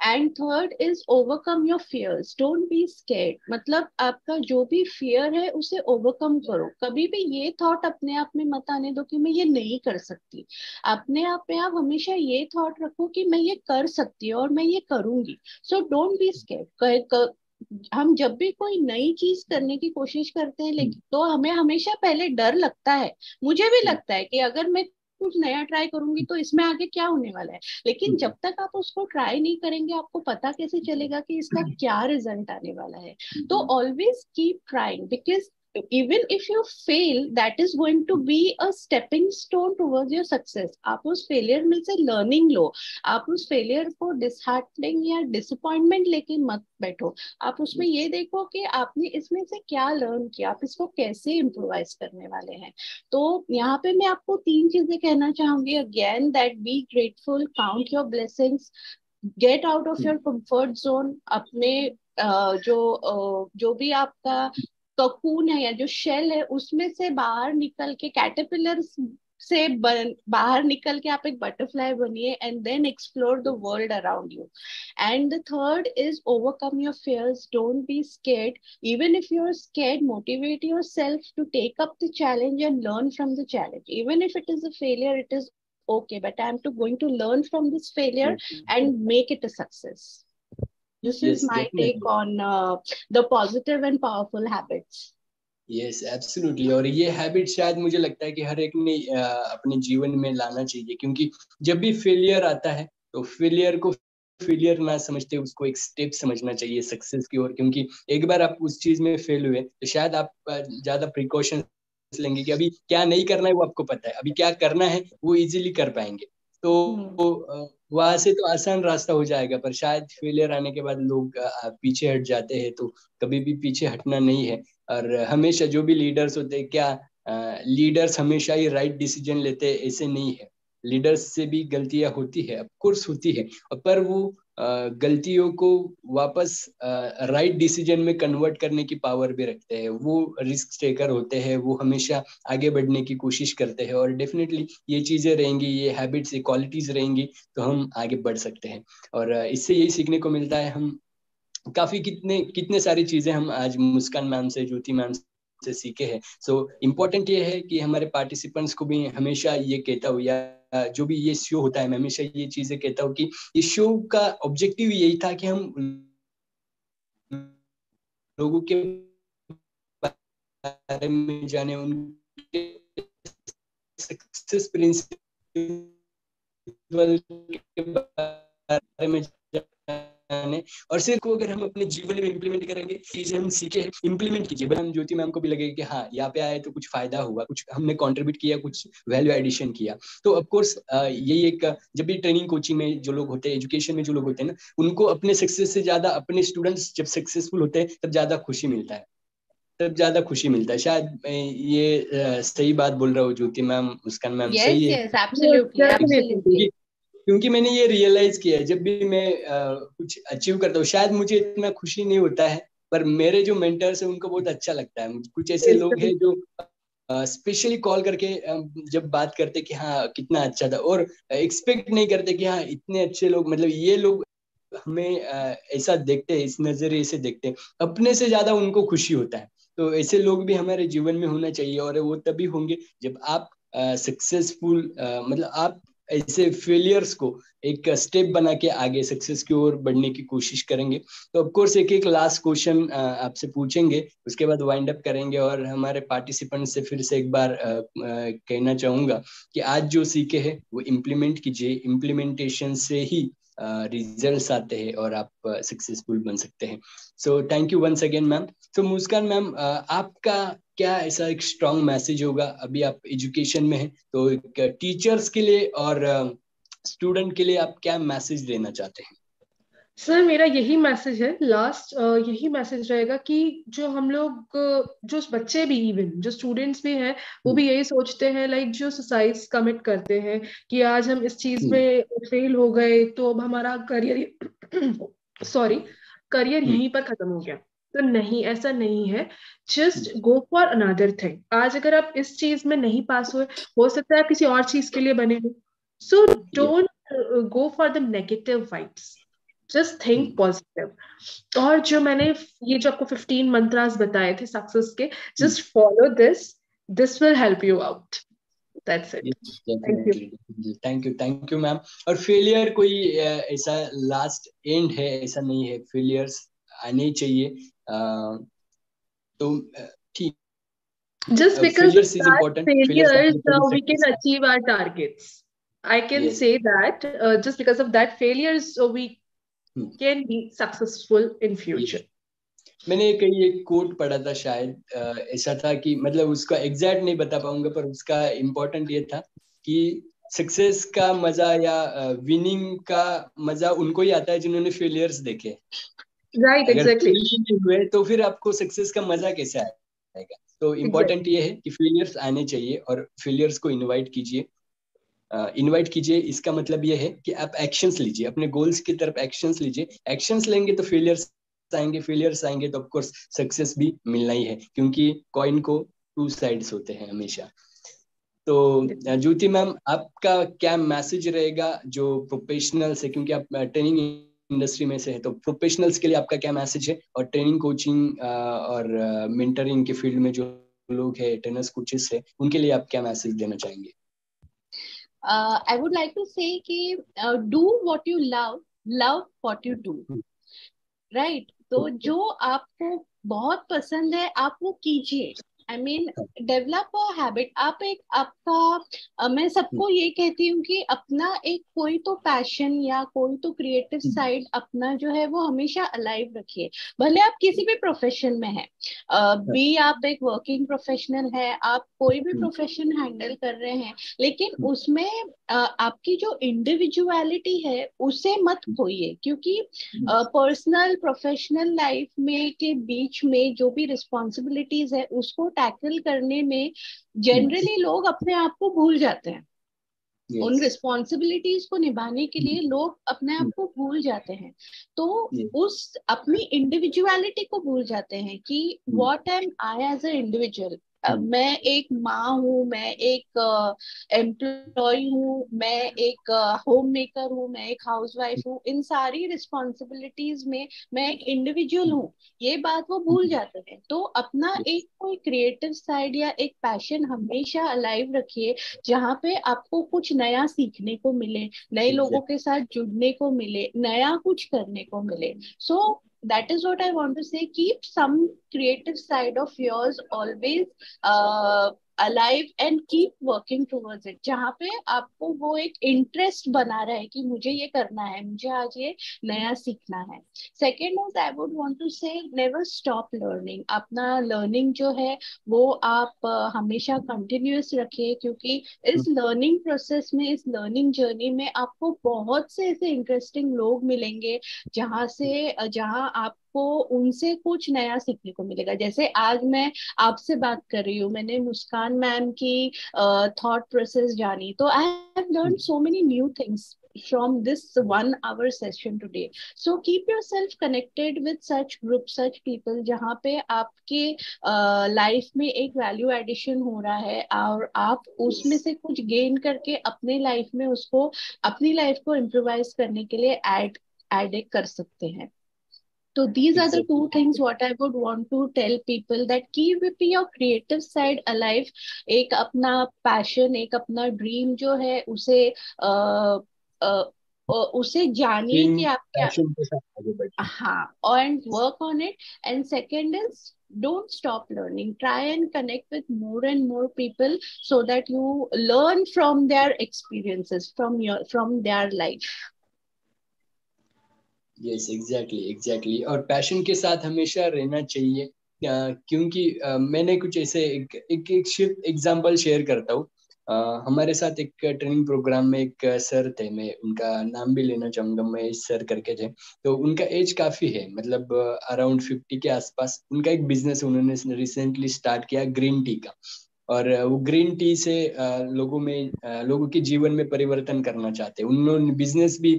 And third is overcome your fears, don't be scared. मतलब आपका जो भी फियर है उसे ओवरकम करो। कभी भी ये थॉट अपने आप में मत आने दो कि मैं ये नहीं कर सकती। अपने आप में आप हमेशा ये थॉट रखो कि मैं ये कर सकती हूँ और मैं ये करूंगी। So don't be scared. हम जब भी कोई नई चीज करने की कोशिश करते हैं, लेकिन तो हमें हमेशा पहले डर लगता है। मुझे भी लगता है कि अगर मैं कुछ नया ट्राई करूंगी तो इसमें आगे क्या होने वाला है, लेकिन जब तक आप उसको ट्राई नहीं करेंगे आपको पता कैसे चलेगा कि इसका क्या रिजल्ट आने वाला है। तो always keep trying, because even if you fail, that is going to be a stepping stone towards your success. आप उस फेलियर में से लर्निंग लो। आप उस फेलियर को डिसहार्टनिंग या डिसअपॉइंटमेंट लेके मत बैठो। आप उसमें ये देखो कि आपने इसमें से क्या लर्न किया, आप इसको कैसे इम्प्रोवाइज करने वाले हैं। तो यहाँ पे मैं आपको 3 चीजें कहना चाहूंगी again, that be grateful, count your blessings, gate out of your comfort zone. अपने जो भी आपका ककून है या जो शेल है उसमें से बाहर निकल के, कैटरपिलर से बाहर निकल के आप एक बटरफ्लाई बनिए, and then explore the world around you. And the third is overcome your fears, don't be scared. even if you're scared, motivate yourself to take up the challenge and learn from the challenge. Even if it is a failure, it is okay, but going to learn from this failure and make it a success. This is Yes, my take definitely. on the positive and powerful habits. Yes absolutely. और ये हैबिट शायद मुझे लगता है कि हर एक ने अपने जीवन में लाना चाहिए, क्योंकि जब भी फेलियर आता है तो फेलियर को फेलियर ना समझते उसको एक स्टेप समझना चाहिए सक्सेस की ओर। क्योंकि एक बार आप उस चीज में फेल हुए तो शायद आप ज्यादा प्रिकॉशन लेंगे कि अभी क्या नहीं करना है वो आपको पता है, अभी क्या करना है वो इजीली कर पाएंगे। तो वहां से तो आसान रास्ता हो जाएगा। पर शायद फेलियर आने के बाद लोग पीछे हट जाते हैं, तो कभी भी पीछे हटना नहीं है। और हमेशा जो भी लीडर्स होते हैं, क्या लीडर्स हमेशा ही राइट डिसीजन लेते हैं ऐसे नहीं है। लीडर्स से भी गलतियां होती है, ऑफ कोर्स होती है, पर वो गलतियों को वापस राइट डिसीजन में कन्वर्ट करने की पावर भी रखते हैं। वो रिस्क टेकर होते हैं, वो हमेशा आगे बढ़ने की कोशिश करते हैं। और डेफिनेटली ये चीजें रहेंगी, ये हैबिट्स, ये क्वालिटीज रहेंगी तो हम आगे बढ़ सकते हैं। और इससे यही सीखने को मिलता है। हम काफी कितने कितने सारी चीजें हम आज मुस्कान मैम से, ज्योति मैम से सीखे हैं। सो इम्पोर्टेंट ये है कि हमारे पार्टिसिपेंट्स को भी हमेशा ये कहता हूँ, या जो भी ये शो होता है मैं हमेशा ये चीजें कहता हूँ कि इस शो का ऑब्जेक्टिव यही था कि हम लोगों के बारे में जाने, उनके सक्सेस प्रिंसिपल के बारे में है। और सिर्फ को अगर हम अपने जीवन में इम्प्लीमेंट करेंगे, चीजें हम सीखे इम्प्लीमेंट कीजिए। हम ज्योति मैम को भी लगेगा कि हाँ यहाँ पे आए तो कुछ फायदा हुआ, कुछ हमने कंट्रीब्यूट किया, कुछ वैल्यू एडिशन किया। तो ऑफकोर्स यही एक, जब भी ट्रेनिंग कोचिंग में जो लोग होते हैं, एजुकेशन में जो लोग होते हैं ना, उनको अपने सक्सेस से ज्यादा अपने स्टूडेंट्स जब सक्सेसफुल होते हैं तब ज्यादा खुशी मिलता है, तब ज्यादा खुशी मिलता है। शायद मैं ये सही बात बोल रहा हूँ ज्योति मैम, मुस्कान मैम, यस सही है? Yes absolutely absolutely. क्योंकि मैंने ये रियलाइज किया है, जब भी मैं कुछ अचीव करता हूँ, शायद मुझे इतना खुशी नहीं होता है, पर मेरे जो मेंटर्स हैं उनको बहुत अच्छा लगता है। कुछ ऐसे लोग हैं जो स्पेशली कॉल करके जब बात करते कि हाँ कितना अच्छा था, और एक्सपेक्ट नहीं करते कि हाँ इतने अच्छे लोग, मतलब ये लोग हमें ऐसा देखते हैं, इस नजरिए से देखते हैं, अपने से ज्यादा उनको खुशी होता है। तो ऐसे लोग भी हमारे जीवन में होना चाहिए, और वो तभी होंगे जब आप सक्सेसफुल, मतलब आप ऐसे फेलियर्स को एक स्टेप बना के आगे सक्सेस की ओर बढ़ने की कोशिश करेंगे। तो ऑफ कोर्स एक एक लास्ट क्वेश्चन आपसे पूछेंगे, उसके बाद वाइंड अप करेंगे। और हमारे पार्टिसिपेंट से फिर से एक बार कहना चाहूंगा कि आज जो सीखे हैं वो इम्प्लीमेंट कीजिए, इम्प्लीमेंटेशन से ही रिजल्ट्स आते हैं और आप सक्सेसफुल बन सकते हैं। So thank you once again ma'am. तो मुस्कान मैम, आपका क्या ऐसा एक स्ट्रॉन्ग मैसेज होगा, अभी आप एजुकेशन में हैं, तो एक टीचर्स के लिए और स्टूडेंट के लिए आप क्या मैसेज देना चाहते हैं? सर मेरा यही मैसेज है, लास्ट यही मैसेज रहेगा कि जो हम लोग जो बच्चे भी, इवन जो स्टूडेंट्स भी हैं, वो भी यही सोचते हैं, लाइक जो सुसाइड्स कमिट करते हैं कि आज हम इस चीज में फेल हो गए तो अब हमारा करियर सॉरी करियर यहीं पर खत्म हो गया। तो नहीं, ऐसा नहीं है। Just go for another thing. आज अगर आप इस चीज में नहीं पास हुए, हो सकता है आप किसी और चीज के लिए बने हो। So don't go for the negative vibes, just think positive. और जो मैंने ये जो आपको 15 मंत्रास बताए थे सक्सेस के, just follow this, this will help you out. That's it. Thank you. Thank you ma'am. और फेलियर कोई ऐसा लास्ट एंड है, ऐसा नहीं है, फेलियर्स आने चाहिए। तो ठीक, Just because of failures is that important, failures failures, आने तभी we can सक्सेस आता achieve our targets. I can है। say that just because of that failures, we can be successful in future. मैंने कहीं एक कोट पढ़ा था, शायद ऐसा था कि, मतलब उसका एग्जैक्ट नहीं बता पाऊंगा, पर उसका इम्पोर्टेंट ये था कि सक्सेस का मजा या विनिंग का मजा उनको ही आता है जिन्होंने फेलियर्स देखे। Right, अगर exactly. फेल ही नहीं हुए तो फिर आपको सक्सेस का मजा कैसे आएगा? तो Exactly. इम्पोर्टेंट ये है कि फेलियर्स आने चाहिए, और फेलियर्स को इनवाइट कीजिए। इनवाइट कीजिए, इसका मतलब ये है कि आप एक्शंस लीजिए, अपने गोल्स की तरफ एक्शंस लीजिए। एक्शंस लेंगे तो फेलियर्स आएंगे, फेलियर्स आएंगे तो ऑफ कोर्स सक्सेस भी मिलना ही है, क्योंकि कॉइन को टू साइड्स होते हैं हमेशा। तो ज्योति मैम, आपका क्या मैसेज रहेगा जो प्रोफेशनल्स है, क्योंकि आप ट्रेनिंग इंडस्ट्री में से है, तो प्रोफेशनल्स के लिए आपका क्या मैसेज है? और ट्रेनिंग कोचिंग और मेंटरिंग के फील्ड में जो लोग है, ट्रेनर्स कोचेस है, उनके लिए आप क्या मैसेज देना चाहेंगे? I would like to say कि do what you love what you do, right? तो जो आपको बहुत पसंद है आप वो कीजिए। I mean develop a habit. आप एक आपका मैं सबको ये कहती हूँ कि अपना एक कोई तो पैशन या कोई तो क्रिएटिव साइड अपना जो है वो हमेशा अलाइव रखिए, भले आप किसी भी प्रोफेशन में है। भी आप एक वर्किंग प्रोफेशनल है, आप कोई भी प्रोफेशन हैंडल कर रहे हैं, लेकिन उसमें आपकी जो इंडिविजुअलिटी है उसे मत खोइए, क्योंकि पर्सनल प्रोफेशनल लाइफ में के बीच में जो भी रिस्पॉन्सिबिलिटीज है उसको टैकल करने में जनरली लोग अपने आप को भूल जाते हैं। उन रिस्पॉन्सिबिलिटीज को निभाने के लिए लोग अपने आप को भूल जाते हैं, तो उस अपनी इंडिविजुअलिटी को भूल जाते हैं कि what am I as a individual. मैं एक माँ हूँ, मैं एक एम्प्लॉय हूँ, मैं एक होम मेकर हूँ, मैं एक हाउसवाइफ हूँ। इन सारी रिस्पॉन्सिबिलिटीज में मैं एक इंडिविजुअल हूँ, ये बात वो भूल जाते हैं। तो अपना एक कोई क्रिएटिव साइड या एक पैशन हमेशा अलाइव रखिए, जहाँ पे आपको कुछ नया सीखने को मिले, नए लोगों के साथ जुड़ने को मिले, नया कुछ करने को मिले। सो that is what I want to say. Keep some creative side of yours always alive and keep working towards it, जहाँ पे आपको वो एक इंटरेस्ट बना रहा है कि मुझे ये करना है, मुझे आज ये नया सीखना है। Second is I would want to say never stop learning. अपना लर्निंग जो है वो आप हमेशा कंटिन्यूअस रखिए, क्योंकि इस लर्निंग प्रोसेस में, इस लर्निंग जर्नी में आपको बहुत से ऐसे इंटरेस्टिंग लोग मिलेंगे जहाँ आपको उनसे कुछ नया सीखने को मिलेगा। जैसे आज मैं आपसे बात कर रही हूँ, मैंने मुस्कान मैम की थॉट प्रोसेस जानी, तो I have learn so many new things from this 1 hour session today. So keep yourself connected with such groups, such people, जहाँ पे आपके लाइफ में एक वैल्यू एडिशन हो रहा है और आप उसमें से कुछ गेन करके अपने लाइफ में उसको, अपनी लाइफ को इम्प्रोवाइज करने के लिए ऐड कर सकते हैं। So these are the two things what I would want to tell people, that keep your creative side alive. एक अपना passion, एक अपना dream जो है उसे उसे जानिए कि आप क्या, पैशन के साथ आगे बढ़िए। हाँ, and work on it. And second is don't stop learning. Try and connect with more and more people so that you learn from their experiences, from their life. Yes, exactly. और पैशन के साथ हमेशा रहना चाहिए, क्योंकि मैंने कुछ ऐसे एक एग्जांपल शेयर करता हूँ। हमारे साथ एक ट्रेनिंग प्रोग्राम में एक सर थे, मैं उनका नाम भी लेना चाहूंगा, महेश सर करके थे। तो उनका एज काफी है, मतलब अराउंड 50 के आसपास। उनका एक बिजनेस उन्होंने रिसेंटली स्टार्ट किया, ग्रीन टी का। और वो ग्रीन टी से लोगों के जीवन में परिवर्तन करना चाहते हैं। उन्होंने बिजनेस भी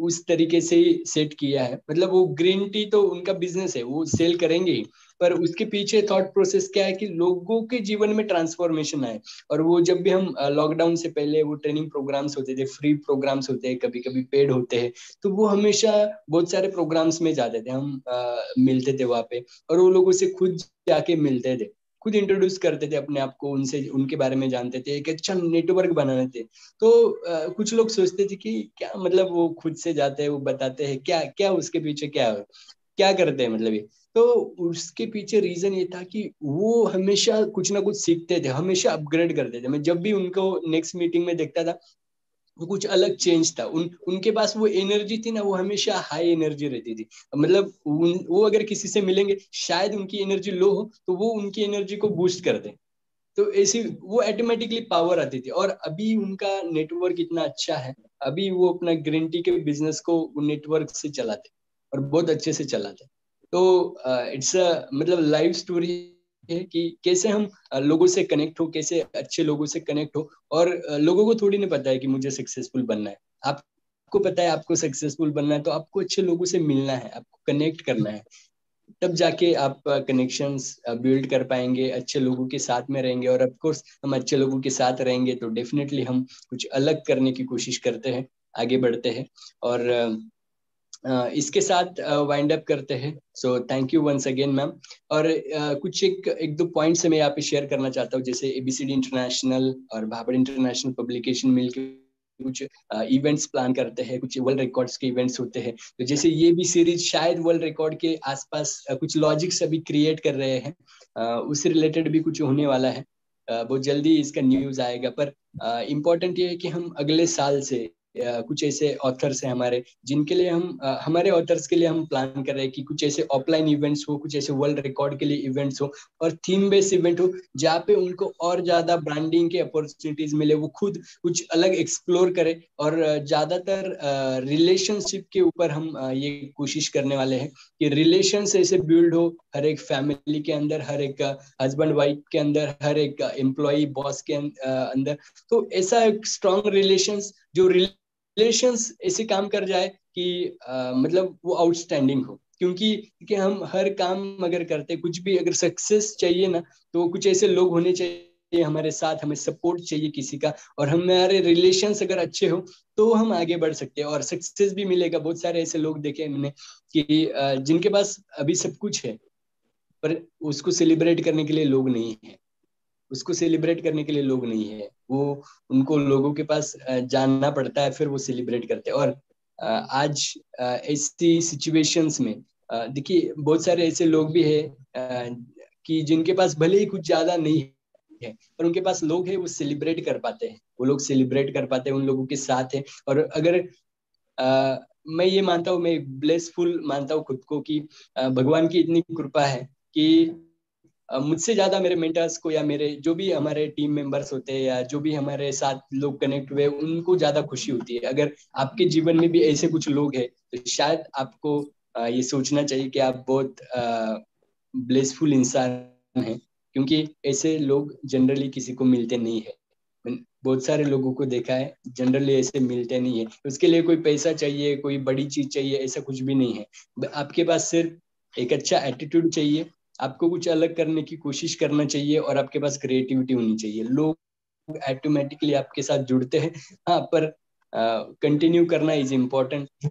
उस तरीके से ही सेट किया है, मतलब वो ग्रीन टी तो उनका बिजनेस है, वो सेल करेंगे ही, पर उसके पीछे थॉट प्रोसेस क्या है कि लोगों के जीवन में ट्रांसफॉर्मेशन आए। और वो जब भी हम लॉकडाउन से पहले वो ट्रेनिंग प्रोग्राम्स होते थे, फ्री प्रोग्राम्स होते हैं, कभी कभी पेड होते हैं, तो वो हमेशा बहुत सारे प्रोग्राम्स में जाते थे, हम मिलते थे वहां पे, और वो लोगों से खुद जाके मिलते थे, खुद इंट्रोड्यूस करते थे अपने आप को, उनसे उनके बारे में जानते थे, एक अच्छा नेटवर्क बनाने थे। तो कुछ लोग सोचते थे कि क्या मतलब वो खुद से जाते हैं, वो बताते हैं, क्या क्या उसके पीछे क्या करते हैं, मतलब ये। तो उसके पीछे रीजन ये था कि वो हमेशा कुछ ना कुछ सीखते थे, हमेशा अपग्रेड करते थे। मैं जब भी उनको नेक्स्ट मीटिंग में देखता था, वो कुछ अलग चेंज था। उनके पास वो एनर्जी थी ना, वो हमेशा हाई एनर्जी रहती थी। मतलब वो अगर किसी से मिलेंगे, शायद उनकी एनर्जी लो हो, तो वो उनकी एनर्जी को बूस्ट कर दे, तो ऐसी वो ऑटोमेटिकली पावर आती थी। और अभी उनका नेटवर्क इतना अच्छा है, अभी वो अपना ग्रीन टी के बिजनेस को नेटवर्क से चलाते और बहुत अच्छे से चलाते। तो इट्स मतलब लाइव स्टोरी है कि कैसे हम लोगों से कनेक्ट हो, कैसे अच्छे लोगों से कनेक्ट हो। और लोगों को थोड़ी नहीं पता है कि मुझे सक्सेसफुल बनना है। आपको पता है आपको सक्सेसफुल बनना है, तो आपको अच्छे लोगों से मिलना है, आपको कनेक्ट करना है, तब जाके आप कनेक्शंस बिल्ड कर पाएंगे, अच्छे लोगों के साथ में रहेंगे। और ऑफ कोर्स हम अच्छे लोगों के साथ रहेंगे तो डेफिनेटली हम कुछ अलग करने की कोशिश करते हैं, आगे बढ़ते हैं। और इसके साथ वाइंड अप करते हैं। So thank you once again ma'am. और कुछ एक दो पॉइंट्स मैं यहाँ पे शेयर करना चाहता हूँ, जैसे एबीसीडी इंटरनेशनल और भाभड़ इंटरनेशनल पब्लिकेशन मिलकर कुछ इवेंट्स प्लान करते हैं, कुछ वर्ल्ड रिकॉर्ड्स के इवेंट्स होते हैं। तो जैसे ये भी सीरीज शायद वर्ल्ड रिकॉर्ड के आसपास कुछ लॉजिक्स अभी क्रिएट कर रहे हैं, उससे रिलेटेड भी कुछ होने वाला है। बहुत जल्दी इसका न्यूज आएगा। पर इम्पोर्टेंट ये है कि हम अगले साल से कुछ ऐसे ऑथर्स हैं हमारे, जिनके लिए हम हमारे ऑथर्स के लिए हम प्लान कर रहे हैं कि कुछ ऐसे ऑफलाइन इवेंट्स हो, कुछ ऐसे वर्ल्ड रिकॉर्ड के लिए इवेंट्स हो, और थीम बेस्ड इवेंट हो, जहाँ पे उनको और ज्यादा ब्रांडिंग के अपॉर्चुनिटीज मिले, वो खुद कुछ अलग एक्सप्लोर करे। और ज्यादातर रिलेशनशिप के ऊपर हम ये कोशिश करने वाले हैं कि रिलेशन ऐसे बिल्ड हो हर एक फैमिली के अंदर, हर एक हस्बैंड वाइफ के अंदर, हर एक एम्प्लॉय बॉस के अंदर। तो ऐसा एक स्ट्रॉन्ग जो रिलेशंस ऐसे काम कर जाए कि मतलब वो आउटस्टैंडिंग हो। क्योंकि हम हर काम अगर करते, कुछ भी अगर सक्सेस चाहिए ना, तो कुछ ऐसे लोग होने चाहिए हमारे साथ, हमें सपोर्ट चाहिए किसी का, और हमारे रिलेशंस अगर अच्छे हो तो हम आगे बढ़ सकते हैं और सक्सेस भी मिलेगा। बहुत सारे ऐसे लोग देखे मैंने कि जिनके पास अभी सब कुछ है, पर उसको सेलिब्रेट करने के लिए लोग नहीं है, उसको सेलिब्रेट करने के लिए लोग नहीं है। वो उनको लोगों के पास जानना पड़ता है, फिर वो सेलिब्रेट करते हैं। और आज ऐसी सिचुएशंस में देखिए बहुत सारे ऐसे लोग भी हैं कि जिनके पास भले ही कुछ ज्यादा नहीं है, है, पर उनके पास लोग हैं, वो सेलिब्रेट कर पाते हैं, वो लोग सेलिब्रेट कर पाते हैं, उन लोगों के साथ है। और अगर मैं ये मानता हूँ, मैं ब्लेसफुल मानता हूँ खुद को कि भगवान की इतनी कृपा है कि मुझसे ज्यादा मेरे मेंटर्स को या मेरे जो भी हमारे टीम मेंबर्स होते हैं या जो भी हमारे साथ लोग कनेक्ट हुए, उनको ज्यादा खुशी होती है। अगर आपके जीवन में भी ऐसे कुछ लोग हैं तो शायद आपको ये सोचना चाहिए कि आप बहुत ब्लेसफुल इंसान हैं, क्योंकि ऐसे लोग जनरली किसी को मिलते नहीं है। मैंने बहुत सारे लोगों को देखा है, जनरली ऐसे मिलते नहीं है। उसके लिए कोई पैसा चाहिए, कोई बड़ी चीज चाहिए, ऐसा कुछ भी नहीं है। आपके पास सिर्फ एक अच्छा एटीट्यूड चाहिए, आपको कुछ अलग करने की कोशिश करना चाहिए, और आपके पास क्रिएटिविटी होनी चाहिए। लोग ऑटोमेटिकली आपके साथ जुड़ते हैं, हाँ, पर कंटिन्यू करना इज इम्पोर्टेंट।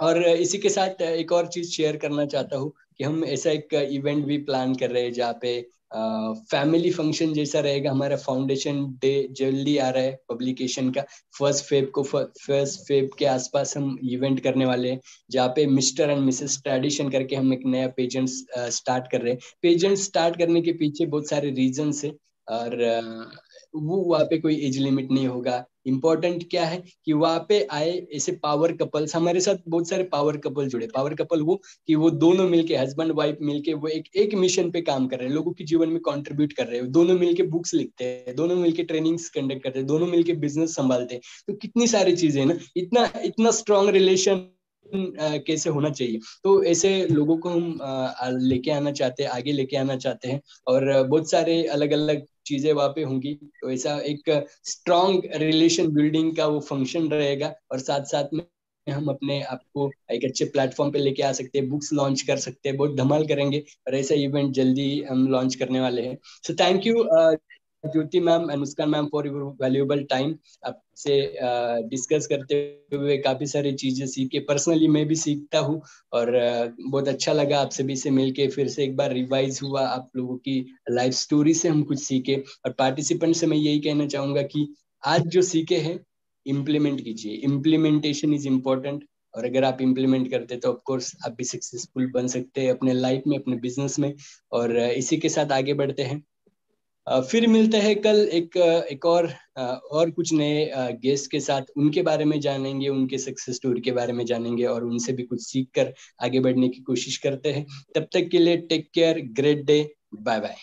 और इसी के साथ एक और चीज शेयर करना चाहता हूँ कि हम ऐसा एक इवेंट भी प्लान कर रहे हैं जहाँ पे फैमिली फंक्शन जैसा रहेगा। हमारा फाउंडेशन डे जल्दी आ रहा है पब्लिकेशन का, 1 फेब के आसपास हम इवेंट करने वाले हैं, जहाँ पे मिस्टर एंड मिसेस ट्रेडिशन करके हम एक नया पेजेंट स्टार्ट कर रहे हैं। पेजेंट स्टार्ट करने के पीछे बहुत सारे रीजन है, और वो वहाँ पे कोई एज लिमिट नहीं होगा। इम्पोर्टेंट क्या है कि वहाँ पे आए ऐसे पावर कपल्स, हमारे साथ बहुत सारे पावर कपल जुड़े। पावर कपल वो कि वो दोनों मिलके, हस्बैंड वाइफ मिलके, वो एक एक मिशन पे काम कर रहे हैं, लोगों के जीवन में कंट्रीब्यूट कर रहे हैं। दोनों मिलके बुक्स लिखते हैं, दोनों मिलके ट्रेनिंग्स कंडक्ट करते हैं, दोनों मिलके बिजनेस संभालते हैं। तो कितनी सारी चीजें हैं ना, इतना इतना स्ट्रांग रिलेशन कैसे होना चाहिए। तो ऐसे लोगों को हम लेके आना चाहते हैं, आगे लेके आना चाहते हैं, और बहुत सारे अलग अलग चीजें वहाँ पे होंगी। तो ऐसा एक स्ट्रॉन्ग रिलेशन बिल्डिंग का वो फंक्शन रहेगा, और साथ साथ में हम अपने आप को एक अच्छे प्लेटफॉर्म पे लेके आ सकते हैं, बुक्स लॉन्च कर सकते हैं, बहुत धमाल करेंगे। और ऐसा इवेंट जल्दी हम लॉन्च करने वाले हैं। So thank you Jyoti ma'am and Muskan ma'am for your valuable time. आपसे डिस्कस करते हुए काफी सारी चीजें सीखे, पर्सनली मैं भी सीखता हूँ, और बहुत अच्छा लगा आपसे भी से मिलके। फिर से एक बार रिवाइज हुआ आप लोगों की लाइफ स्टोरी से हम कुछ सीखे। और पार्टिसिपेंट से मैं यही कहना चाहूंगा कि आज जो सीखे हैं इम्प्लीमेंट कीजिए, इम्प्लीमेंटेशन इज इम्पोर्टेंट। और अगर आप इम्प्लीमेंट करते तो ऑफ कोर्स आप भी सक्सेसफुल बन सकते हैं अपने लाइफ में, अपने बिजनेस में। और इसी के साथ आगे बढ़ते हैं। फिर मिलते हैं कल एक और कुछ नए गेस्ट के साथ, उनके बारे में जानेंगे, उनके सक्सेस स्टोरी के बारे में जानेंगे, और उनसे भी कुछ सीख कर आगे बढ़ने की कोशिश करते हैं। तब तक के लिए take care, great day, bye bye.